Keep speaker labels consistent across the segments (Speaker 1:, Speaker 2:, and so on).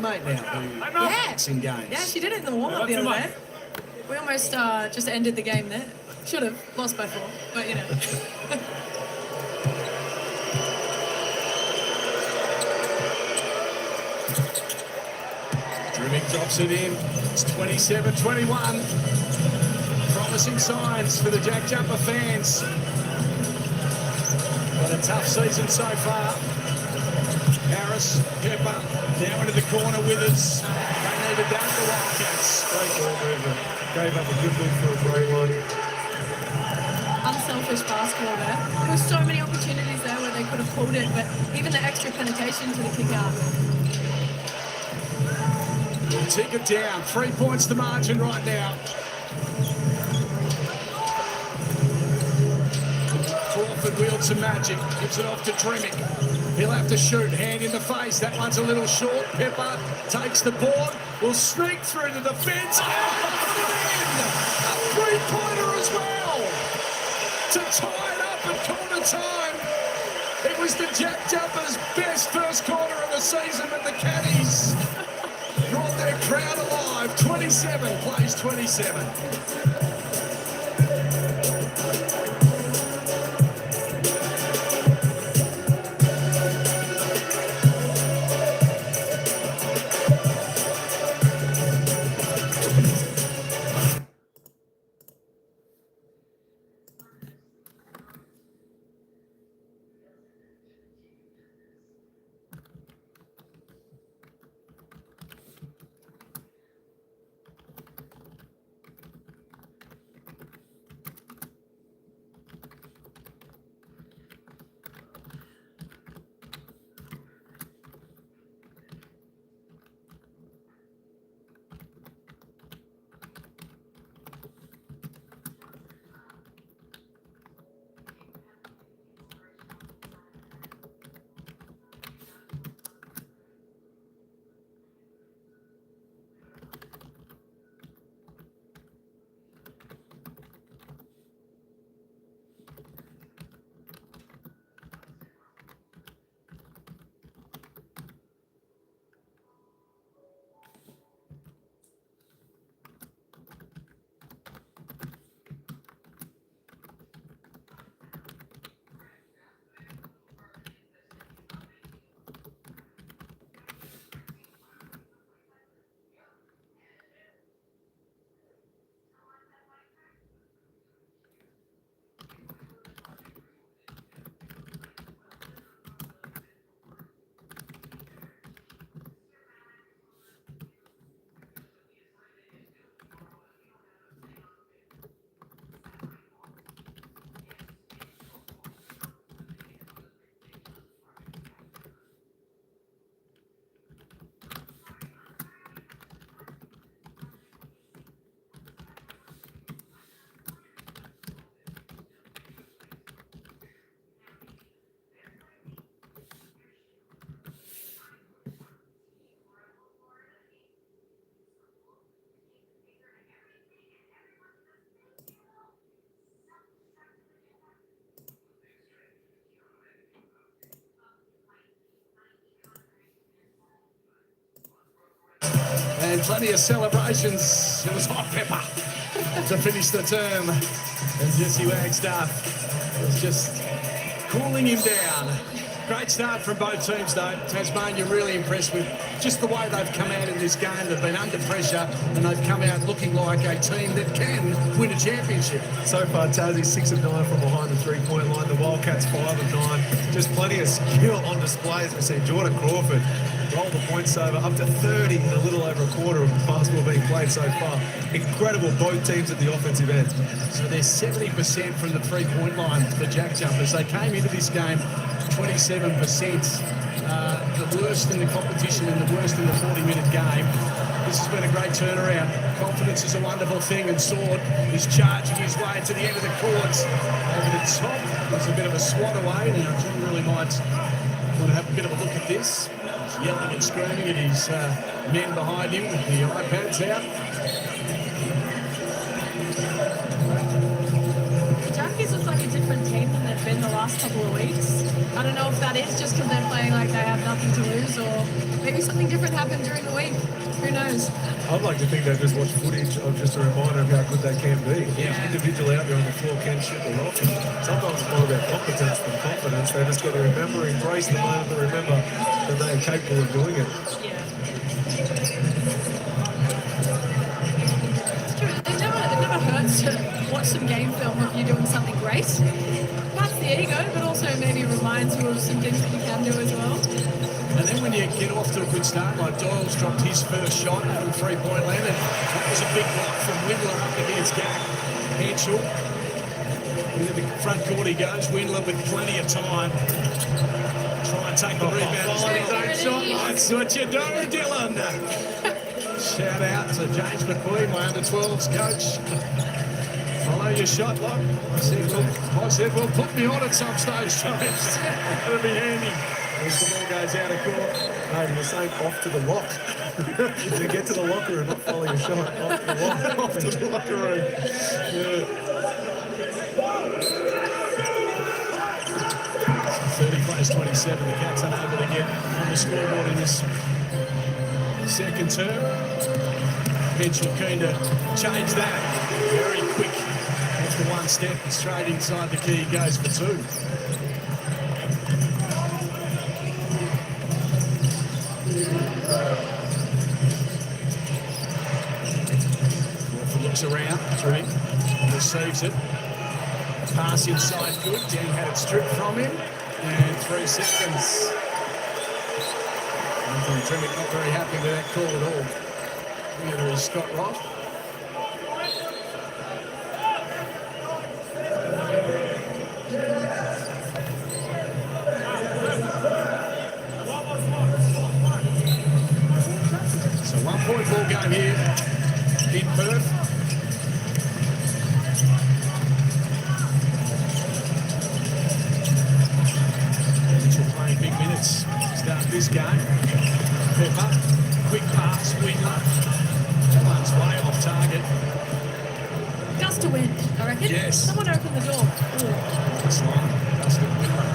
Speaker 1: teammate now who gets in games.
Speaker 2: Yeah, she did it in the warm-up the other day. We almost just ended the game there. Should have lost by 4, but you know.
Speaker 1: Drumming drops it in. It's 27-21. Promising signs for the Jack Jumper fans. But a tough season so far. Harris, Pepper, now into the corner with us. They need to dunk the Wildcats.
Speaker 3: Great ball movement. Gave up a good look for a great one.
Speaker 2: Unselfish basketball there. There were so many opportunities there where they could have pulled it, but even the extra penetration to the kick out.
Speaker 1: We'll tick it down. 3 points the margin right now. Crawford wields some magic. Gives it off to Tremmick. He'll have to shoot. Hand in the face. That one's a little short. Pepper takes the board. Will sneak through the defence. A three-pointer as well. To tie it up at corner time. It was the Jack Jumpers' best first quarter of the season with the Caddies. Brought their crowd alive. 27 plays 27. And plenty of celebrations. It was hot pepper to finish the term. And Jesse Wagstaff was just cooling him down. Great start from both teams, though. Tasmania really impressed with just the way they've come out in this game. They've been under pressure, and they've come out looking like a team that can win a championship.
Speaker 3: So far, Tassie 6 of 9 from behind the three-point line. The Wildcats 5 of 9. Just plenty of skill on display, as we see Jordan Crawford roll the points over up to 30 in a little over a quarter of basketball being played so far. Incredible, both teams at the offensive end.
Speaker 1: So they're 70% from the three-point line, the Jack Jumpers. They came into this game 27%, the worst in the competition and the worst in the 40-minute game. This has been a great turnaround. Confidence is a wonderful thing, and Sword is charging his way to the end of the court. Over the top, there's a bit of a swat away. Now, John really might want to have a bit of a look at this. He's yelling and screaming at his men behind him with the iPads out.
Speaker 2: Jackies look like a different team than they've been the last couple of weeks. I don't know if that is just because they're playing like they have nothing to lose, or maybe something different happened during the week. knows?
Speaker 3: I'd like to think they've just watched footage of just a reminder of how good they can be.
Speaker 1: Yeah.
Speaker 3: Each individual out there on the floor can shoot the rock. And sometimes it's more about competence than confidence. They've just got to remember, embrace the moment, and remember that they are capable of doing it.
Speaker 2: Yeah. It's true. It never hurts to watch some game film of you doing something great. That's the ego, but also maybe reminds you of some things that you can do as well.
Speaker 1: And then when you get off to a good start, like Doyle's dropped his first shot from three-point land, and that was a big block from Windler up against Gak. Henschel. Into the front court he goes. Windler with plenty of time. Try and take the rebound. That's what you do, Dylan. Shout out to James McQueen, my under-12s coach. Follow your shot, lock. I said, well, put me on at some stage, James. That'll be handy.
Speaker 3: As the ball goes out of court, no, he was saying off to the lock. To get to the locker room, not follow your shot. Off to the lock. Off to the locker room. Yeah.
Speaker 1: 30 plays 27. The Cats unable to get on the scoreboard in this second term. Henschel keen to change that. Very quick. After one step, straight inside the key, goes for two. Looks around, three, receives it. Pass inside, good. Dan had it stripped from him. And 3 seconds. Anthony Tremmick not very happy with that call at all. Neither is Scott Ross. So 1 point ball game here in Perth. Playing big minutes start this game. Pepper, quick pass, Windler. That one's way off target.
Speaker 2: Gust of wind, I reckon.
Speaker 1: Yes.
Speaker 2: Someone open the door. Ooh,
Speaker 1: That's right. That's the Windler.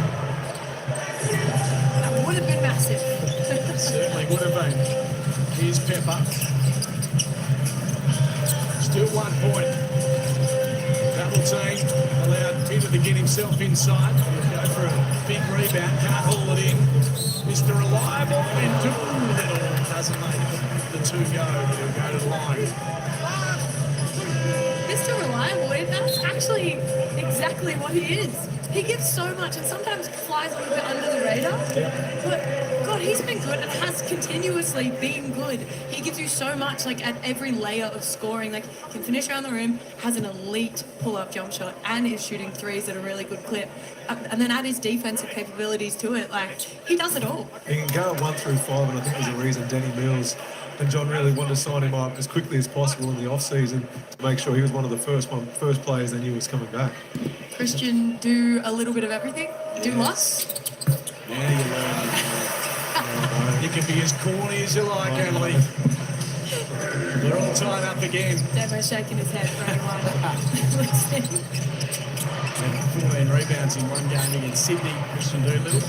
Speaker 2: that would have been massive.
Speaker 1: Certainly would have been. Here's Pepper. Still 1 point. Double team. Allowed Peter to get himself inside. He'll go for a big rebound. Can't haul it in. Mr. Reliable and Doolittle doesn't make the two go, but he'll go to the line.
Speaker 2: Mr. Reliable, that's actually exactly what he is. He gives so much and sometimes flies a little bit under the radar. But God, he's been good and has continuously been good. He gives you so much, like at every layer of scoring. Like he can finish around the rim, has an elite pull-up jump shot, and is shooting threes at a really good clip. And then add his defensive capabilities to it. Like he does it all.
Speaker 3: He can go 1 through 5, and I think there's a reason Danny Mills and John really wanted to sign him up as quickly as possible in the off-season to make sure he was one of the first players they knew was coming back.
Speaker 2: Christian, do a little bit of everything. Do lots.
Speaker 1: Yeah, you learn. You can be as corny as you like, Emily. We're all tied up again.
Speaker 2: Demo's shaking his head for anyone listening.
Speaker 1: 14 rebounds in one game against Sydney. Christian Doolittle.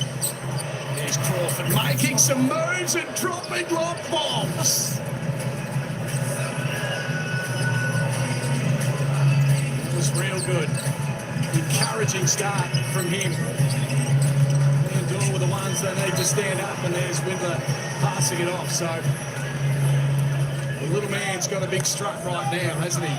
Speaker 1: There's Crawford making some moves and dropping lob bombs. It was real good. Encouraging start from him. And Doyle were the ones that need to stand up, and there's Windler passing it off. So the little man's got a big strut right now, hasn't he?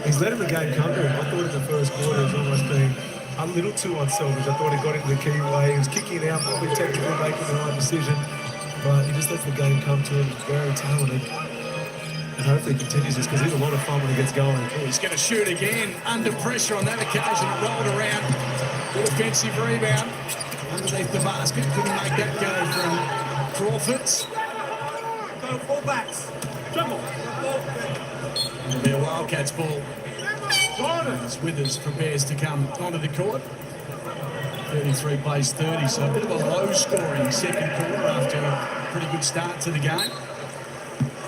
Speaker 3: He's letting the game come to him. I thought in the first quarter he was almost being a little too unselfish. I thought he got into the key way. He was kicking out, probably technically making the right decision. But he just lets the game come to him. He's very talented. And hopefully he continues this because he's a lot of fun when he gets going.
Speaker 1: He's going to shoot again under pressure on that occasion. It rolled around. Good offensive rebound underneath the basket. Couldn't make that go from Crawford's.
Speaker 4: Go fullbacks. Jumble.
Speaker 1: It'll be a Wildcats ball. As Withers prepares to come onto the court. 33 plays 30, so a bit of a low-scoring second quarter after a pretty good start to the game.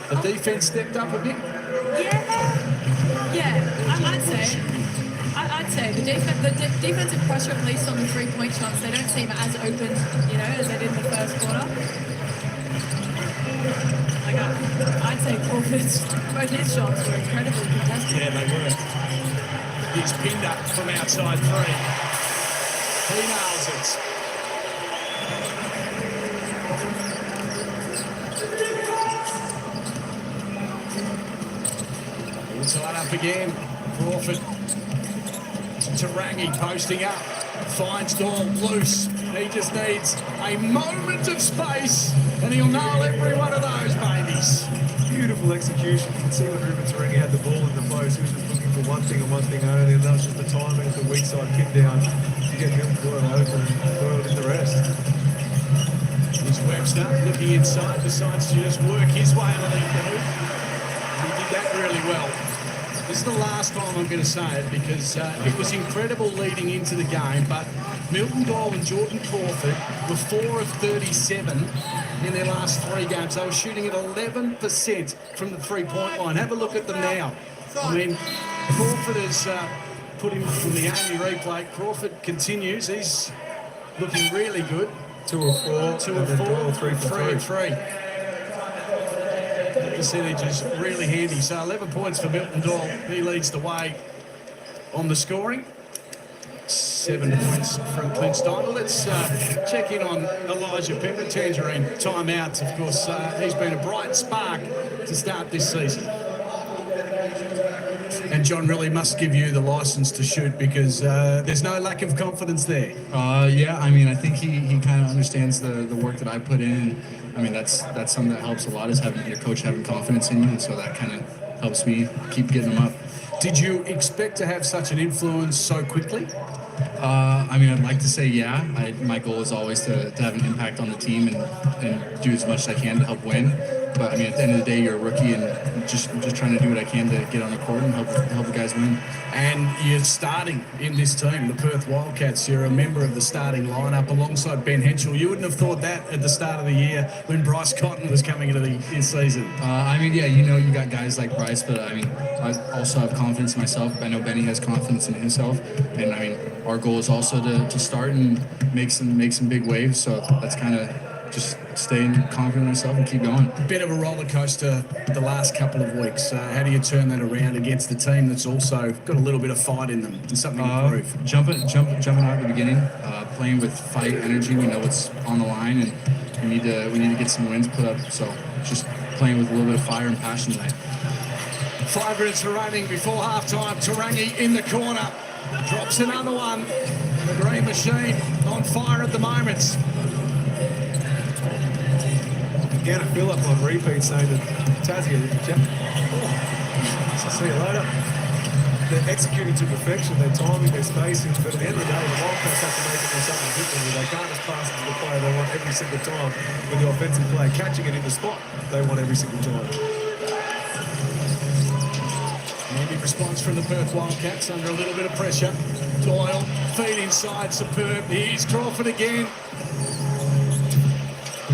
Speaker 1: The defense stepped up a bit.
Speaker 2: I'd say the defensive pressure, at least on the three-point shots, they don't seem as open, as they did in the first quarter. say Crawford's, both his shots were incredibly contested.
Speaker 1: Yeah, they were. He's pinned up from outside 3. He nails it. Inside up again. Crawford. Tarangi posting up. Finds Dahl loose. He just needs a moment of space and he'll nail every one of those babies.
Speaker 3: Beautiful execution. You can see when Ruben Tarangi had the ball in the post, he was just looking for one thing and one thing only, and that was just the timing of the weak side pin down to get him Doyle open and Doyle in the rest.
Speaker 1: Here's Webster looking inside, decides to just work his way underneath the hoop. He did that really well. This is the last time I'm going to say it because it was incredible leading into the game, but Milton Doyle and Jordan Crawford were 4 of 37 in their last 3 games. They were shooting at 11% from the three-point line. Have a look at them now. I mean, Crawford has put him from the Amy replay. Crawford continues. He's looking really good.
Speaker 3: 2 of 4.
Speaker 1: 2 of 4.
Speaker 3: 3 for 3.
Speaker 1: Percentage is really handy. So 11 points for Milton Doyle. He leads the way on the scoring. 7 points from Clint Steindl. Let's check in on Elijah Pepper. Tangerine timeout. Of course, he's been a bright spark to start this season. And John really must give you the license to shoot because there's no lack of confidence there.
Speaker 5: Yeah, I mean, I think he kind of understands the work that I put in. I mean, that's something that helps a lot is having your coach having confidence in you, and so that kind of helps me keep getting them up.
Speaker 1: Did you expect to have such an influence so quickly?
Speaker 5: I mean, I'd like to say yeah. My goal is always to have an impact on the team and do as much as I can to help win. But I mean, at the end of the day, you're a rookie and just trying to do what I can to get on the court and help the guys win.
Speaker 1: And you're starting in this team, the Perth Wildcats. You're a member of the starting lineup alongside Ben Henschel. You wouldn't have thought that at the start of the year when Bryce Cotton was coming into the season.
Speaker 5: I mean, yeah, you know, you got guys like Bryce, but I mean, I also have confidence in myself. I know Benny has confidence in himself, and I mean, our goal is also to start and make some big waves. So that's kind of just staying confident in myself and keep going.
Speaker 1: Bit of a roller coaster the last couple of weeks. How do you turn that around against a team that's also got a little bit of fight in them and something to prove?
Speaker 5: Jumping out at the beginning, playing with fight energy. We know what's on the line, and we need to get some wins put up. So just playing with a little bit of fire and passion tonight.
Speaker 1: 5 minutes remaining before halftime. Tarangi in the corner, drops another one. The Green Machine on fire at the moment.
Speaker 3: Again, a fill-up on repeat saying that Tassie, so see you later. They're executing to perfection, they're timing, their spacing, but at the end of the day, the Wildcats have to make it do something differently. They can't just pass it to the player they want every single time. With the offensive player catching it in the spot, they want every single time.
Speaker 1: Handy response from the Perth Wildcats under a little bit of pressure. Doyle, feed inside, superb. Here's Crawford again.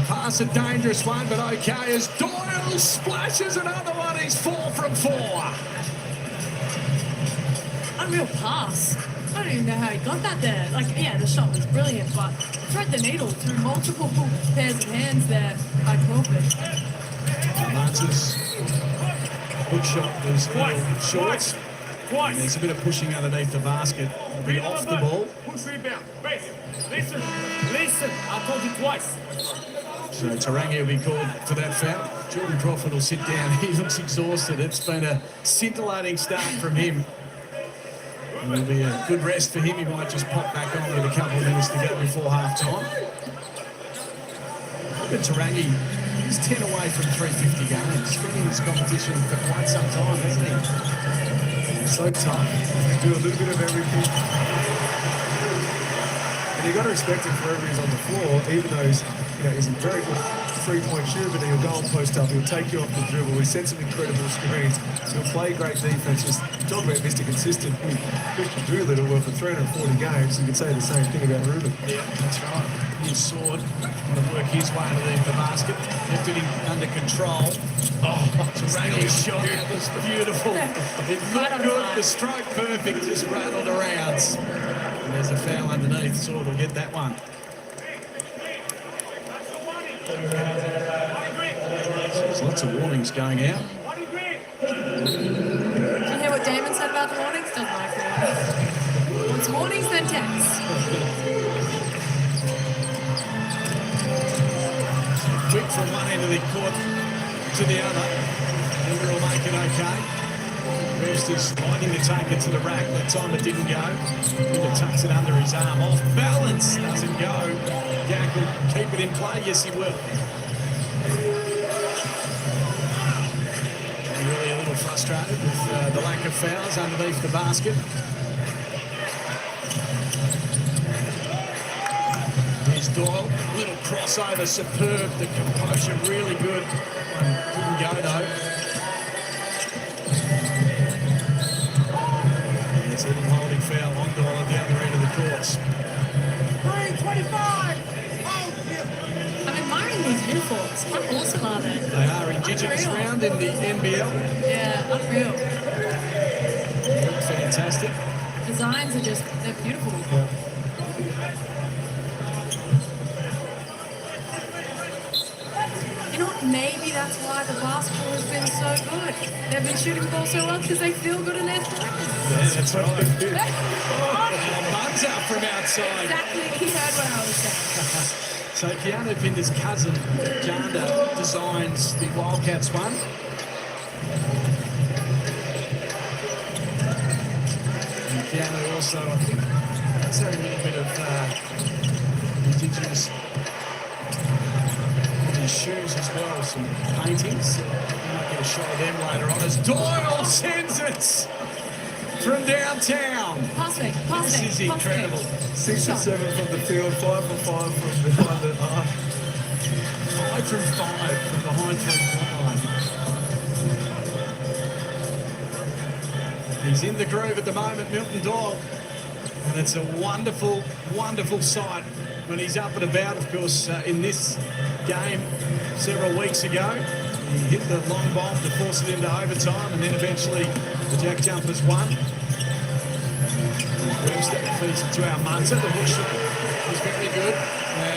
Speaker 1: Pass a dangerous one, but okay as Doyle splashes another one. He's 4 from 4.
Speaker 2: Unreal pass. I don't even know how he got that there. Like, yeah, the shot was brilliant, but thread the needle through multiple pairs of hands there by Crawford.
Speaker 1: Martin's hook shot was short. And there's a bit of pushing underneath the basket. It'll be off the ball.
Speaker 4: Push rebound. Base. Listen. I told you twice.
Speaker 1: So Tarangi will be called for that foul. Jordan Crawford will sit down. He looks exhausted. It's been a scintillating start from him. And it'll be a good rest for him. He might just pop back on with a couple of minutes to go before half-time. Look at Tarangi. He's 10 away from 350 games. He's been in this competition for quite some time, hasn't he? So tough.
Speaker 3: Do a little bit of everything. And you've got to respect him for wherever he's on the floor, even though he's a very good three-point shooter, but he'll go and post up, he'll take you off the dribble, he sets some incredible screens, he'll play great defense. Just talk about Mr. Consistent. Christian Doolittle worked for 340 games, you could say the same thing about Ruben.
Speaker 1: Yeah, that's right. His sword, want to work his way underneath the basket, left it under control. Oh, Tarangi's shot, it was beautiful. It looked good, the stroke perfect, just rattled around. And there's a foul underneath, Sword will get that one. There's lots of warnings going out.
Speaker 2: Did you hear what Damon said about the warnings? Doesn't like the warnings. Wants warnings, then texts.
Speaker 1: Quick from one end of the court to the other. Denver will make it okay. Roosters fighting to take it to the rack. That time it didn't go. Denver tucks it under his arm. Off balance. Doesn't go. Gag will keep it in play. Yes, he will. Really a little frustrated with the lack of fouls underneath the basket. Here's Doyle, little crossover, superb. The composure really good. Didn't go though. There's a little holding foul on Doyle at the other end of the courts.
Speaker 4: 25.
Speaker 2: I'm admiring these uniforms. How awesome are they?
Speaker 1: They are Indigenous
Speaker 2: Unreal.
Speaker 1: round in the NBL.
Speaker 2: Yeah, unreal.
Speaker 1: Fantastic.
Speaker 2: Designs are just, they're beautiful. You know what? Maybe that's why the basketball has been so good. They've been shooting the ball so well because they feel good in their throws.
Speaker 1: Yeah, that's right. Bugs out from outside.
Speaker 2: Exactly. He heard what I was saying.
Speaker 1: So Keanu Pinder's cousin, Janda, designs the Wildcats one. And Keanu also, I think, has a little bit of Indigenous on his shoes as well, some paintings. We might get a shot of them later on as Doyle sends it from downtown.
Speaker 2: Pass me.
Speaker 1: This is incredible.
Speaker 3: 6 or 7 from the field, 5 for 5 from behind the arc.
Speaker 1: 5 from 5 from behind 3 line. He's in the groove at the moment, Milton Doyle. And it's a wonderful, wonderful sight when he's up and about. Of course, in this game several weeks ago, he hit the long bomb to force it into overtime, and then eventually the Jack Jumpers won. Webster feeds it to our Munzer. The hook shot was very good.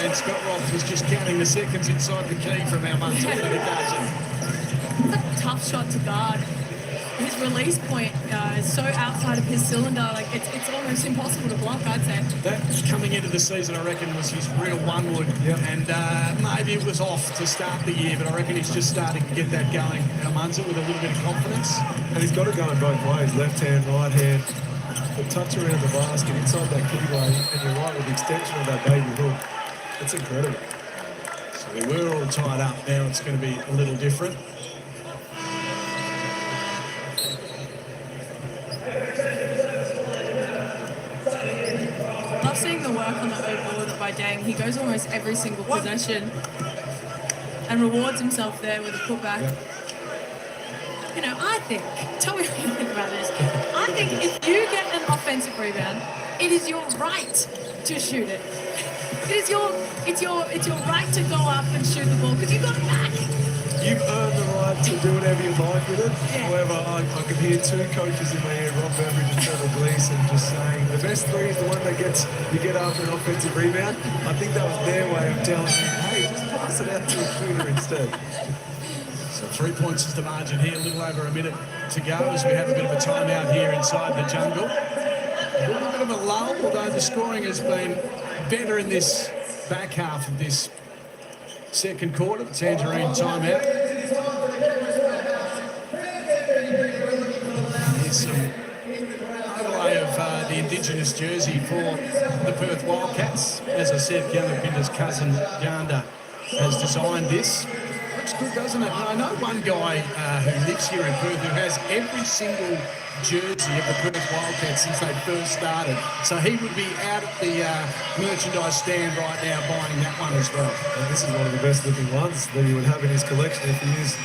Speaker 1: And Scott Robb was just counting the seconds inside the key from our Munzer for the occasion.
Speaker 2: It's a tough shot to guard. His release point is so outside of his cylinder, like it's almost impossible to block, I'd say.
Speaker 1: That coming into the season, I reckon, was his real one-wood.
Speaker 3: Yep.
Speaker 1: And maybe it was off to start the year, but I reckon he's just starting to get that going, our Munzer, with a little bit of confidence.
Speaker 3: And he's got it going both ways, left hand, right hand. The touch around the basket, inside that keyway, and you're right with the extension of that baby hook. It's incredible.
Speaker 1: So we were all tied up. Now it's going to be a little different.
Speaker 2: Love seeing the work on the O-board by Dang. He goes almost every single possession and rewards himself there with a putback.
Speaker 3: Yeah.
Speaker 2: You know, I think, tell me what you think about this. I think if you get an offensive rebound, it is your right to shoot it. It's your right to go up and shoot the ball because you got it back.
Speaker 3: You've earned the right to do whatever you like with it.
Speaker 2: Yeah.
Speaker 3: However, I could hear 2 coaches in my ear, Rob Beveridge and Trevor Gleeson, just saying the best 3 is the one that you get after an offensive rebound. I think that was their way of telling you, hey, just pass it out to a shooter instead.
Speaker 1: So 3 points is the margin here. A little over a minute to go as we have a bit of a timeout here inside the jungle. A little bit of a lull, although the scoring has been better in this back half of this second quarter. The Tangerine timeout. Here's some overlay of the Indigenous jersey for the Perth Wildcats. As I said, Keanu Pinder's cousin Yanda has designed this. Looks good, doesn't it? I know one guy who lives here in Perth who has every single jersey of the Perth Wildcats since they first started. So he would be out at the merchandise stand right now buying that one as well.
Speaker 3: And this is one of the best looking ones that he would have in his collection if he is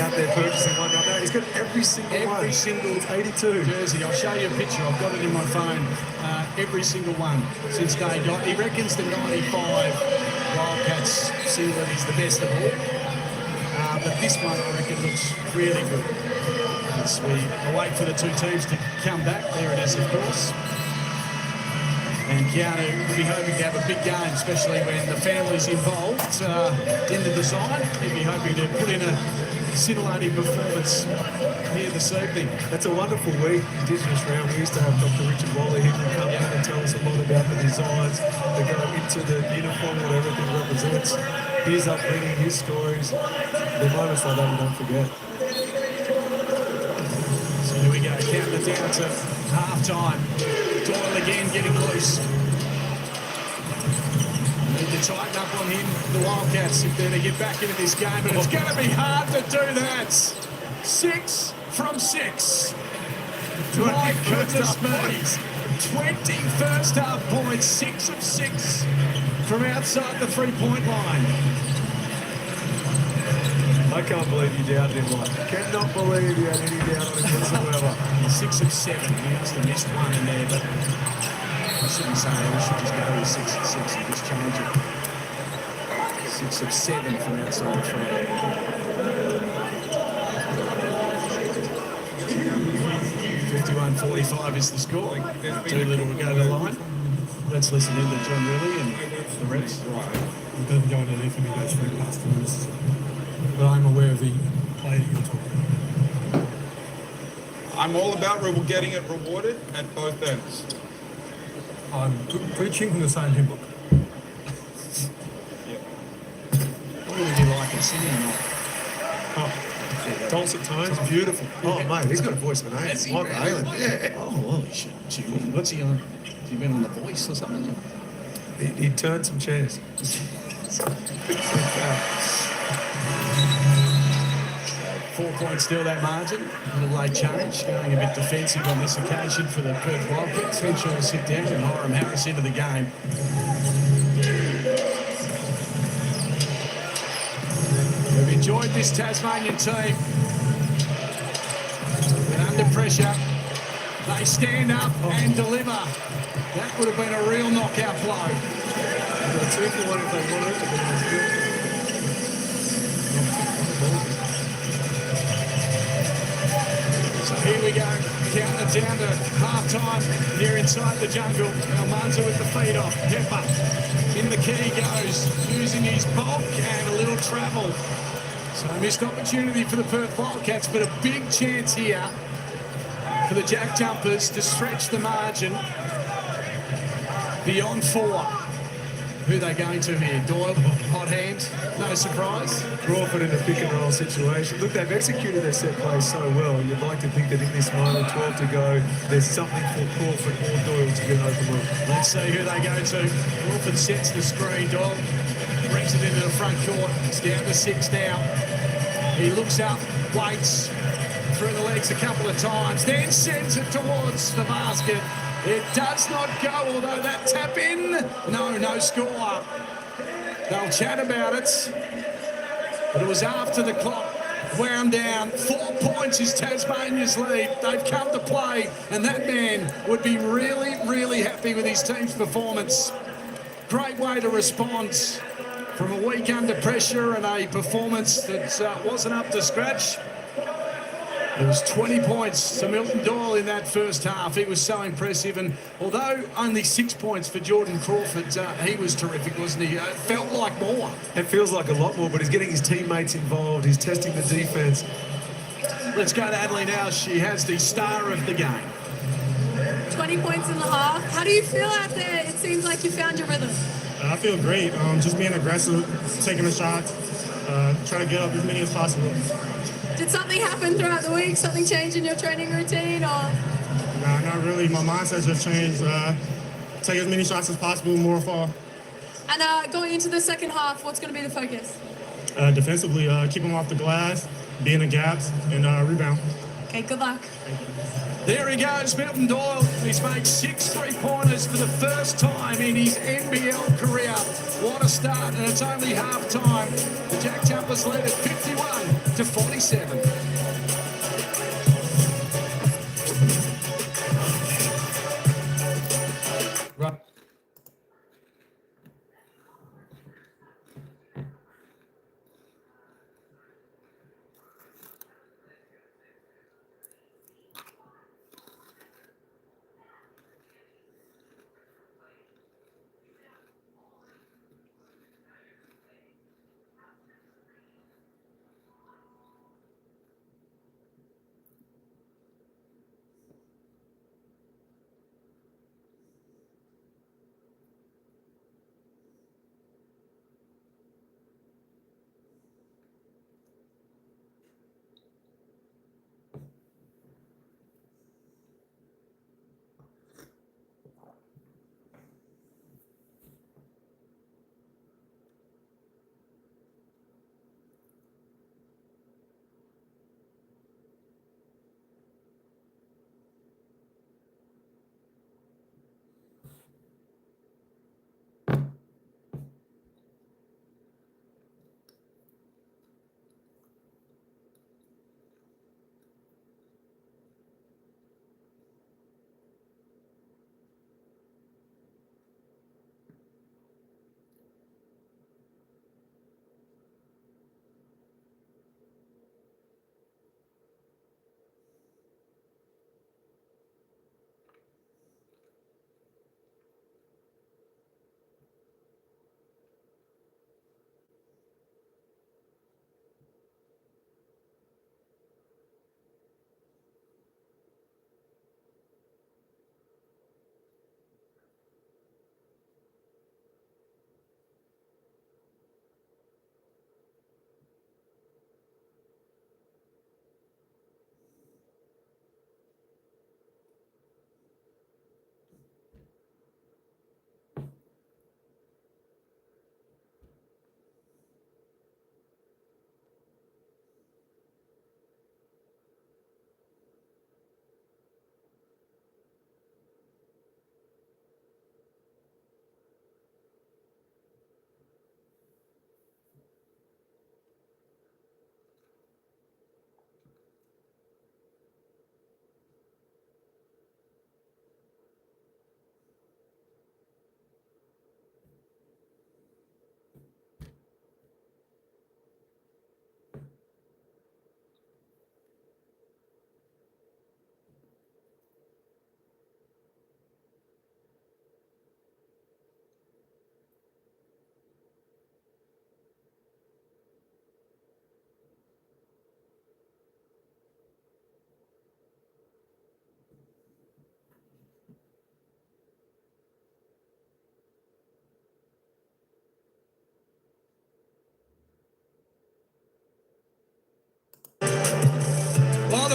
Speaker 3: out there purchasing one right now. He's got every single one.
Speaker 1: Every single
Speaker 3: It's 82.
Speaker 1: jersey. I'll show you a picture. I've got it in my phone. Every single one since day dot. He reckons the 95 Wildcats singlet is the best of all. But this one, I reckon, looks really good. As we await for the 2 teams to come back. There it is, of course. And Keanu will be hoping to have a big game, especially when the family's involved in the design. He'll be hoping to put in a scintillating performance here this evening.
Speaker 3: That's a wonderful week, Indigenous round. We used to have Dr. Richard Wally. He would come in and tell us a lot about the designs that go into the uniform, what everything represents. His upbringing, his stories. The moments like that we don't forget.
Speaker 1: So here we go, counting it down to half-time. Doyle again getting loose. Need to tighten up on him, the Wildcats, if they're to get back into this game, but it's going to be hard to do that. 6 from 6. My goodness me. 20 first half points, 6 of 6 from outside the three-point line.
Speaker 3: I can't believe you doubted him, Mike. Cannot believe you had any doubt on him whatsoever.
Speaker 1: 6 of 7. He must have missed one in there, but I shouldn't say that. We should just go with 6 of 6 and just change it. 6 of 7 from outside the three. 51-45 is the score. Too little to go to the line. Let's listen in to John Riley and the rest.
Speaker 6: It doesn't go underneath him, it goes through past him. But I'm aware of the play that you're talking about.
Speaker 7: I'm all about getting it rewarded at both ends.
Speaker 6: I'm preaching from the same hymn book.
Speaker 1: What would you like it singing or not?
Speaker 3: Oh, dulcet tones, beautiful. Oh, mate, he's got a voice of an angel. Michael Halen, yeah.
Speaker 1: Oh, well, he should. What's he on? Has he been on The Voice or something?
Speaker 3: He turned some chairs.
Speaker 1: 4 points still, that margin. A little late change, going a bit defensive on this occasion for the Perth Wildcats. Henshaw will sit down and Hiram Harris into the game. We've enjoyed this Tasmanian team. But under pressure, they stand up and deliver. That would have been a real knockout blow.
Speaker 3: But 2 for 1 if they want it.
Speaker 1: So here we go, counting it down to half-time here inside the jungle. Almanza with the feed off, Pepper in the key goes, using his bulk and a little travel. So missed opportunity for the Perth Wildcats, but a big chance here for the Jack Jumpers to stretch the margin beyond 4. Who are they going to here? Doyle, hot hand, no surprise.
Speaker 3: Crawford in a pick and roll situation. Look, they've executed their set play so well. You'd like to think that in this moment, 12 to go, there's something for Crawford or Doyle to get open with.
Speaker 1: Let's see who they go to. Crawford sets the screen. Doyle brings it into the front court. It's down to 6 now. He looks up, waits through the legs a couple of times, then sends it towards the basket. It does not go, although that tap in, no score. They'll chat about it, but it was after the clock wound down. 4 points is Tasmania's lead. They've come to play, and that man would be really, really happy with his team's performance. Great way to respond from a week under pressure and a performance that wasn't up to scratch. It was 20 points to Milton Doyle in that first half. He was so impressive, and although only 6 points for Jordan Crawford, he was terrific, wasn't he? It felt like more.
Speaker 3: It feels like a lot more, but he's getting his teammates involved. He's testing the defense.
Speaker 1: Let's go to Adelaide now. She has the star of the game.
Speaker 2: 20 points in the half. How do you feel out there? It seems like you found your rhythm.
Speaker 8: I feel great. Just being aggressive, taking the shots, trying to get up as many as possible.
Speaker 2: Did something happen throughout the week? Something change in your training routine, or?
Speaker 8: Nah, not really. My mindset just changed. Take as many shots as possible, more fall.
Speaker 2: And going into the second half, what's going to be the focus?
Speaker 8: Defensively, keep them off the glass, be in the gaps, and rebound.
Speaker 2: Okay, good luck.
Speaker 1: There he goes, Milton Doyle. He's made 6 three-pointers for the first time in his NBL career. What a start, and it's only half-time. The Jack Jumpers led at 51-47.
Speaker 6: Right.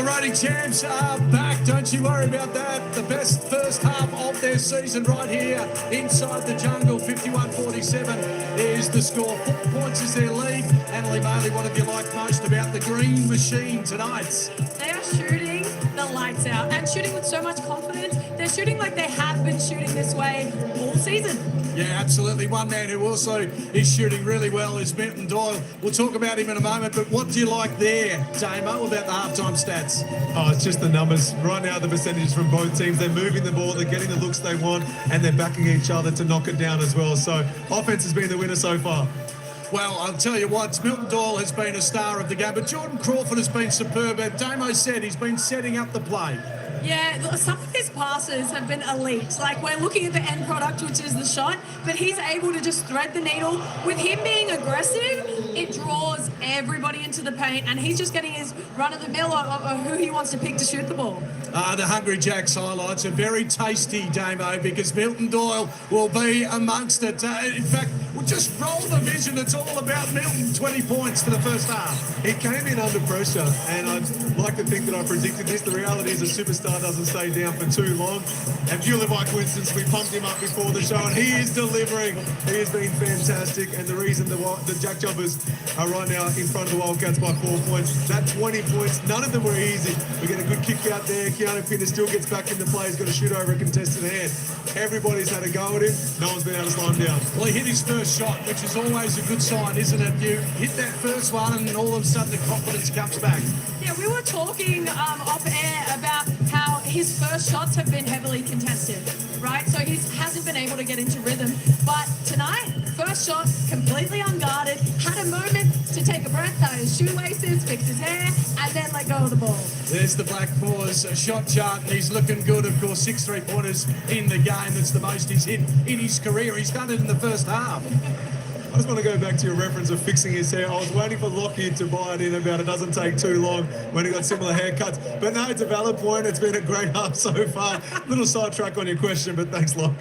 Speaker 1: the reigning champs are back. Don't you worry about that. The best first half of their season right here inside the jungle. 51-47 is the score. 4 points is their lead. Annalie Bailey, what have you liked most about the green machine tonight?
Speaker 2: They are shooting the lights out and shooting with so much confidence. They're shooting like they have been shooting this way all season.
Speaker 1: Yeah, absolutely. One man who also is shooting really well is Milton Doyle. We'll talk about him in a moment, but what do you like there, Damo, about the halftime stats?
Speaker 3: Oh, it's just the numbers. Right now, the percentages from both teams, they're moving the ball, they're getting the looks they want, and they're backing each other to knock it down as well. So offense has been the winner so far.
Speaker 1: Well, I'll tell you what, Milton Doyle has been a star of the game, but Jordan Crawford has been superb. And Damo said he's been setting up the play.
Speaker 2: Yeah, some of his passes have been elite. Like, we're looking at the end product, which is the shot, but he's able to just thread the needle. With him being aggressive, it draws everybody into the paint, and he's just getting his run-of-the-mill of who he wants to pick to shoot the ball.
Speaker 1: The Hungry Jacks highlights are very tasty, Damo, because Milton Doyle will be amongst it. In fact, we'll just roll the vision. It's all about Milton. 20 points for the first half.
Speaker 3: He came in under pressure, and I'd like to think that I predicted this. The reality is a superstar doesn't stay down for too long. And purely by coincidence, we pumped him up before the show, and he is delivering. He has been fantastic, and the reason the Jack Jumpers are right now in front of the Wildcats by 4 points. That 20 points, none of them were easy. We get a good kick out there. Keanu Pinner still gets back into play. He's got to shoot over a contested hand. Everybody's had a go at him. No one's been able to slow him down.
Speaker 1: Well, he hit his first shot, which is always a good sign, isn't it? You hit that first one, and all of a sudden the confidence comes back.
Speaker 2: Yeah, we were talking off air about how his first shots have been heavily contested, right? So he hasn't been able to get into rhythm. But tonight, first shot, completely unguarded, had a moment to take a breath, tie his shoelaces, fix his hair, and then let go of the ball.
Speaker 1: There's the Black Paws shot chart, and he's looking good. Of course, 6 3-pointers in the game. That's the most he's hit in his career. He's done it in the first half.
Speaker 3: I just want to go back to your reference of fixing his hair. I was waiting for Lockheed to buy it in about it doesn't take too long when he got similar haircuts. But no, it's a valid point. It's been a great half so far. Little sidetrack on your question, but thanks, Lock.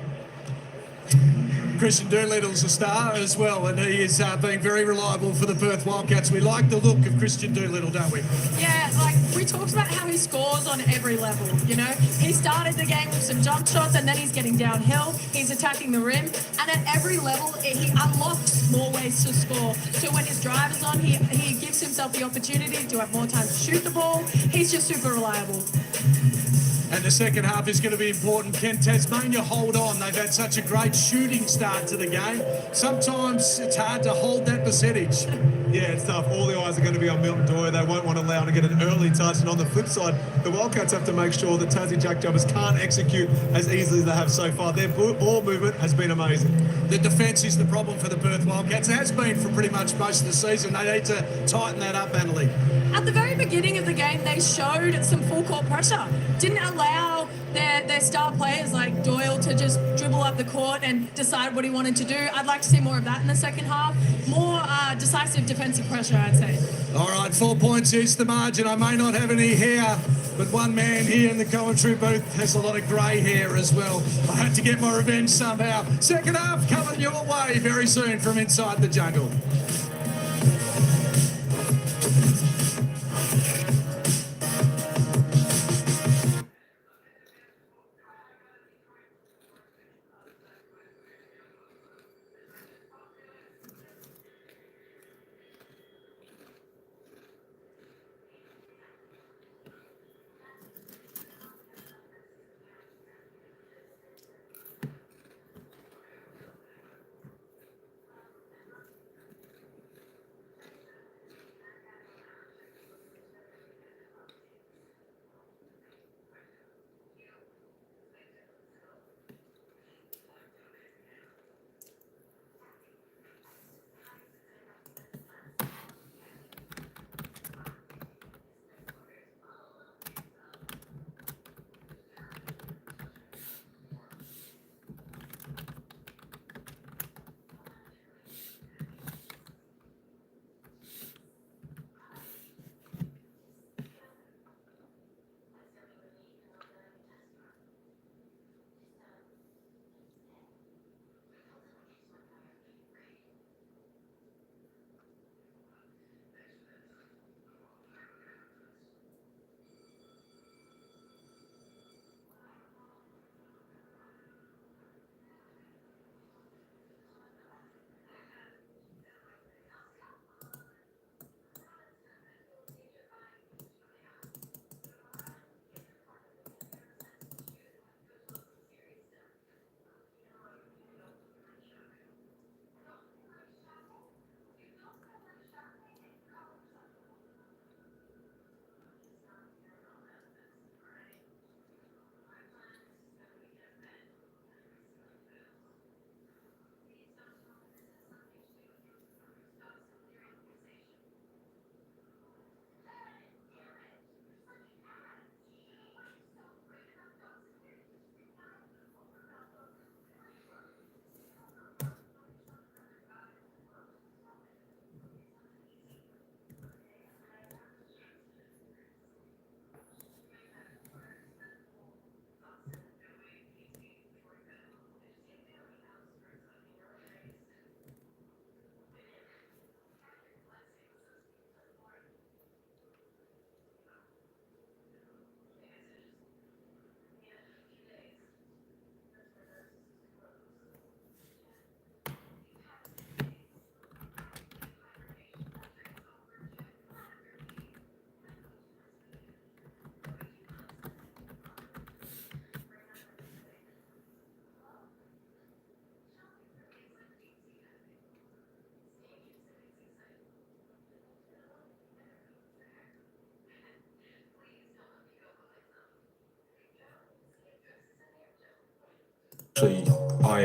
Speaker 1: Christian Doolittle's a star as well, and he is being very reliable for the Perth Wildcats. We like the look of Christian Doolittle, don't we?
Speaker 2: Yeah, like, we talked about how he scores on every level, you know? He started the game with some jump shots, and then he's getting downhill, he's attacking the rim, and at every level, he unlocks more ways to score. So when his drive is on, he gives himself the opportunity to have more time to shoot the ball. He's just super reliable.
Speaker 1: And the second half is going to be important. Can Tasmania hold on? They've had such a great shooting start to the game. Sometimes it's hard to hold that percentage.
Speaker 3: Yeah, it's tough. All the eyes are going to be on Milton Doyle. They won't want to allow him to get an early touch. And on the flip side, the Wildcats have to make sure that Tassie Jack Jumpers can't execute as easily as they have so far. Their ball movement has been amazing.
Speaker 1: The defence is the problem for the Perth Wildcats. It has been for pretty much most of the season. They need to tighten that up, Annalie.
Speaker 2: At the very beginning of the game, they showed some full court pressure. Didn't allow their star players like Doyle to just dribble up the court and decide what he wanted to do. I'd like to see more of that in the second half. More decisive defensive pressure, I'd say.
Speaker 1: All right, 4 points is the margin. I may not have any hair, but one man here in the commentary booth has a lot of grey hair as well. I had to get my revenge somehow. Second half coming your way very soon from inside the jungle.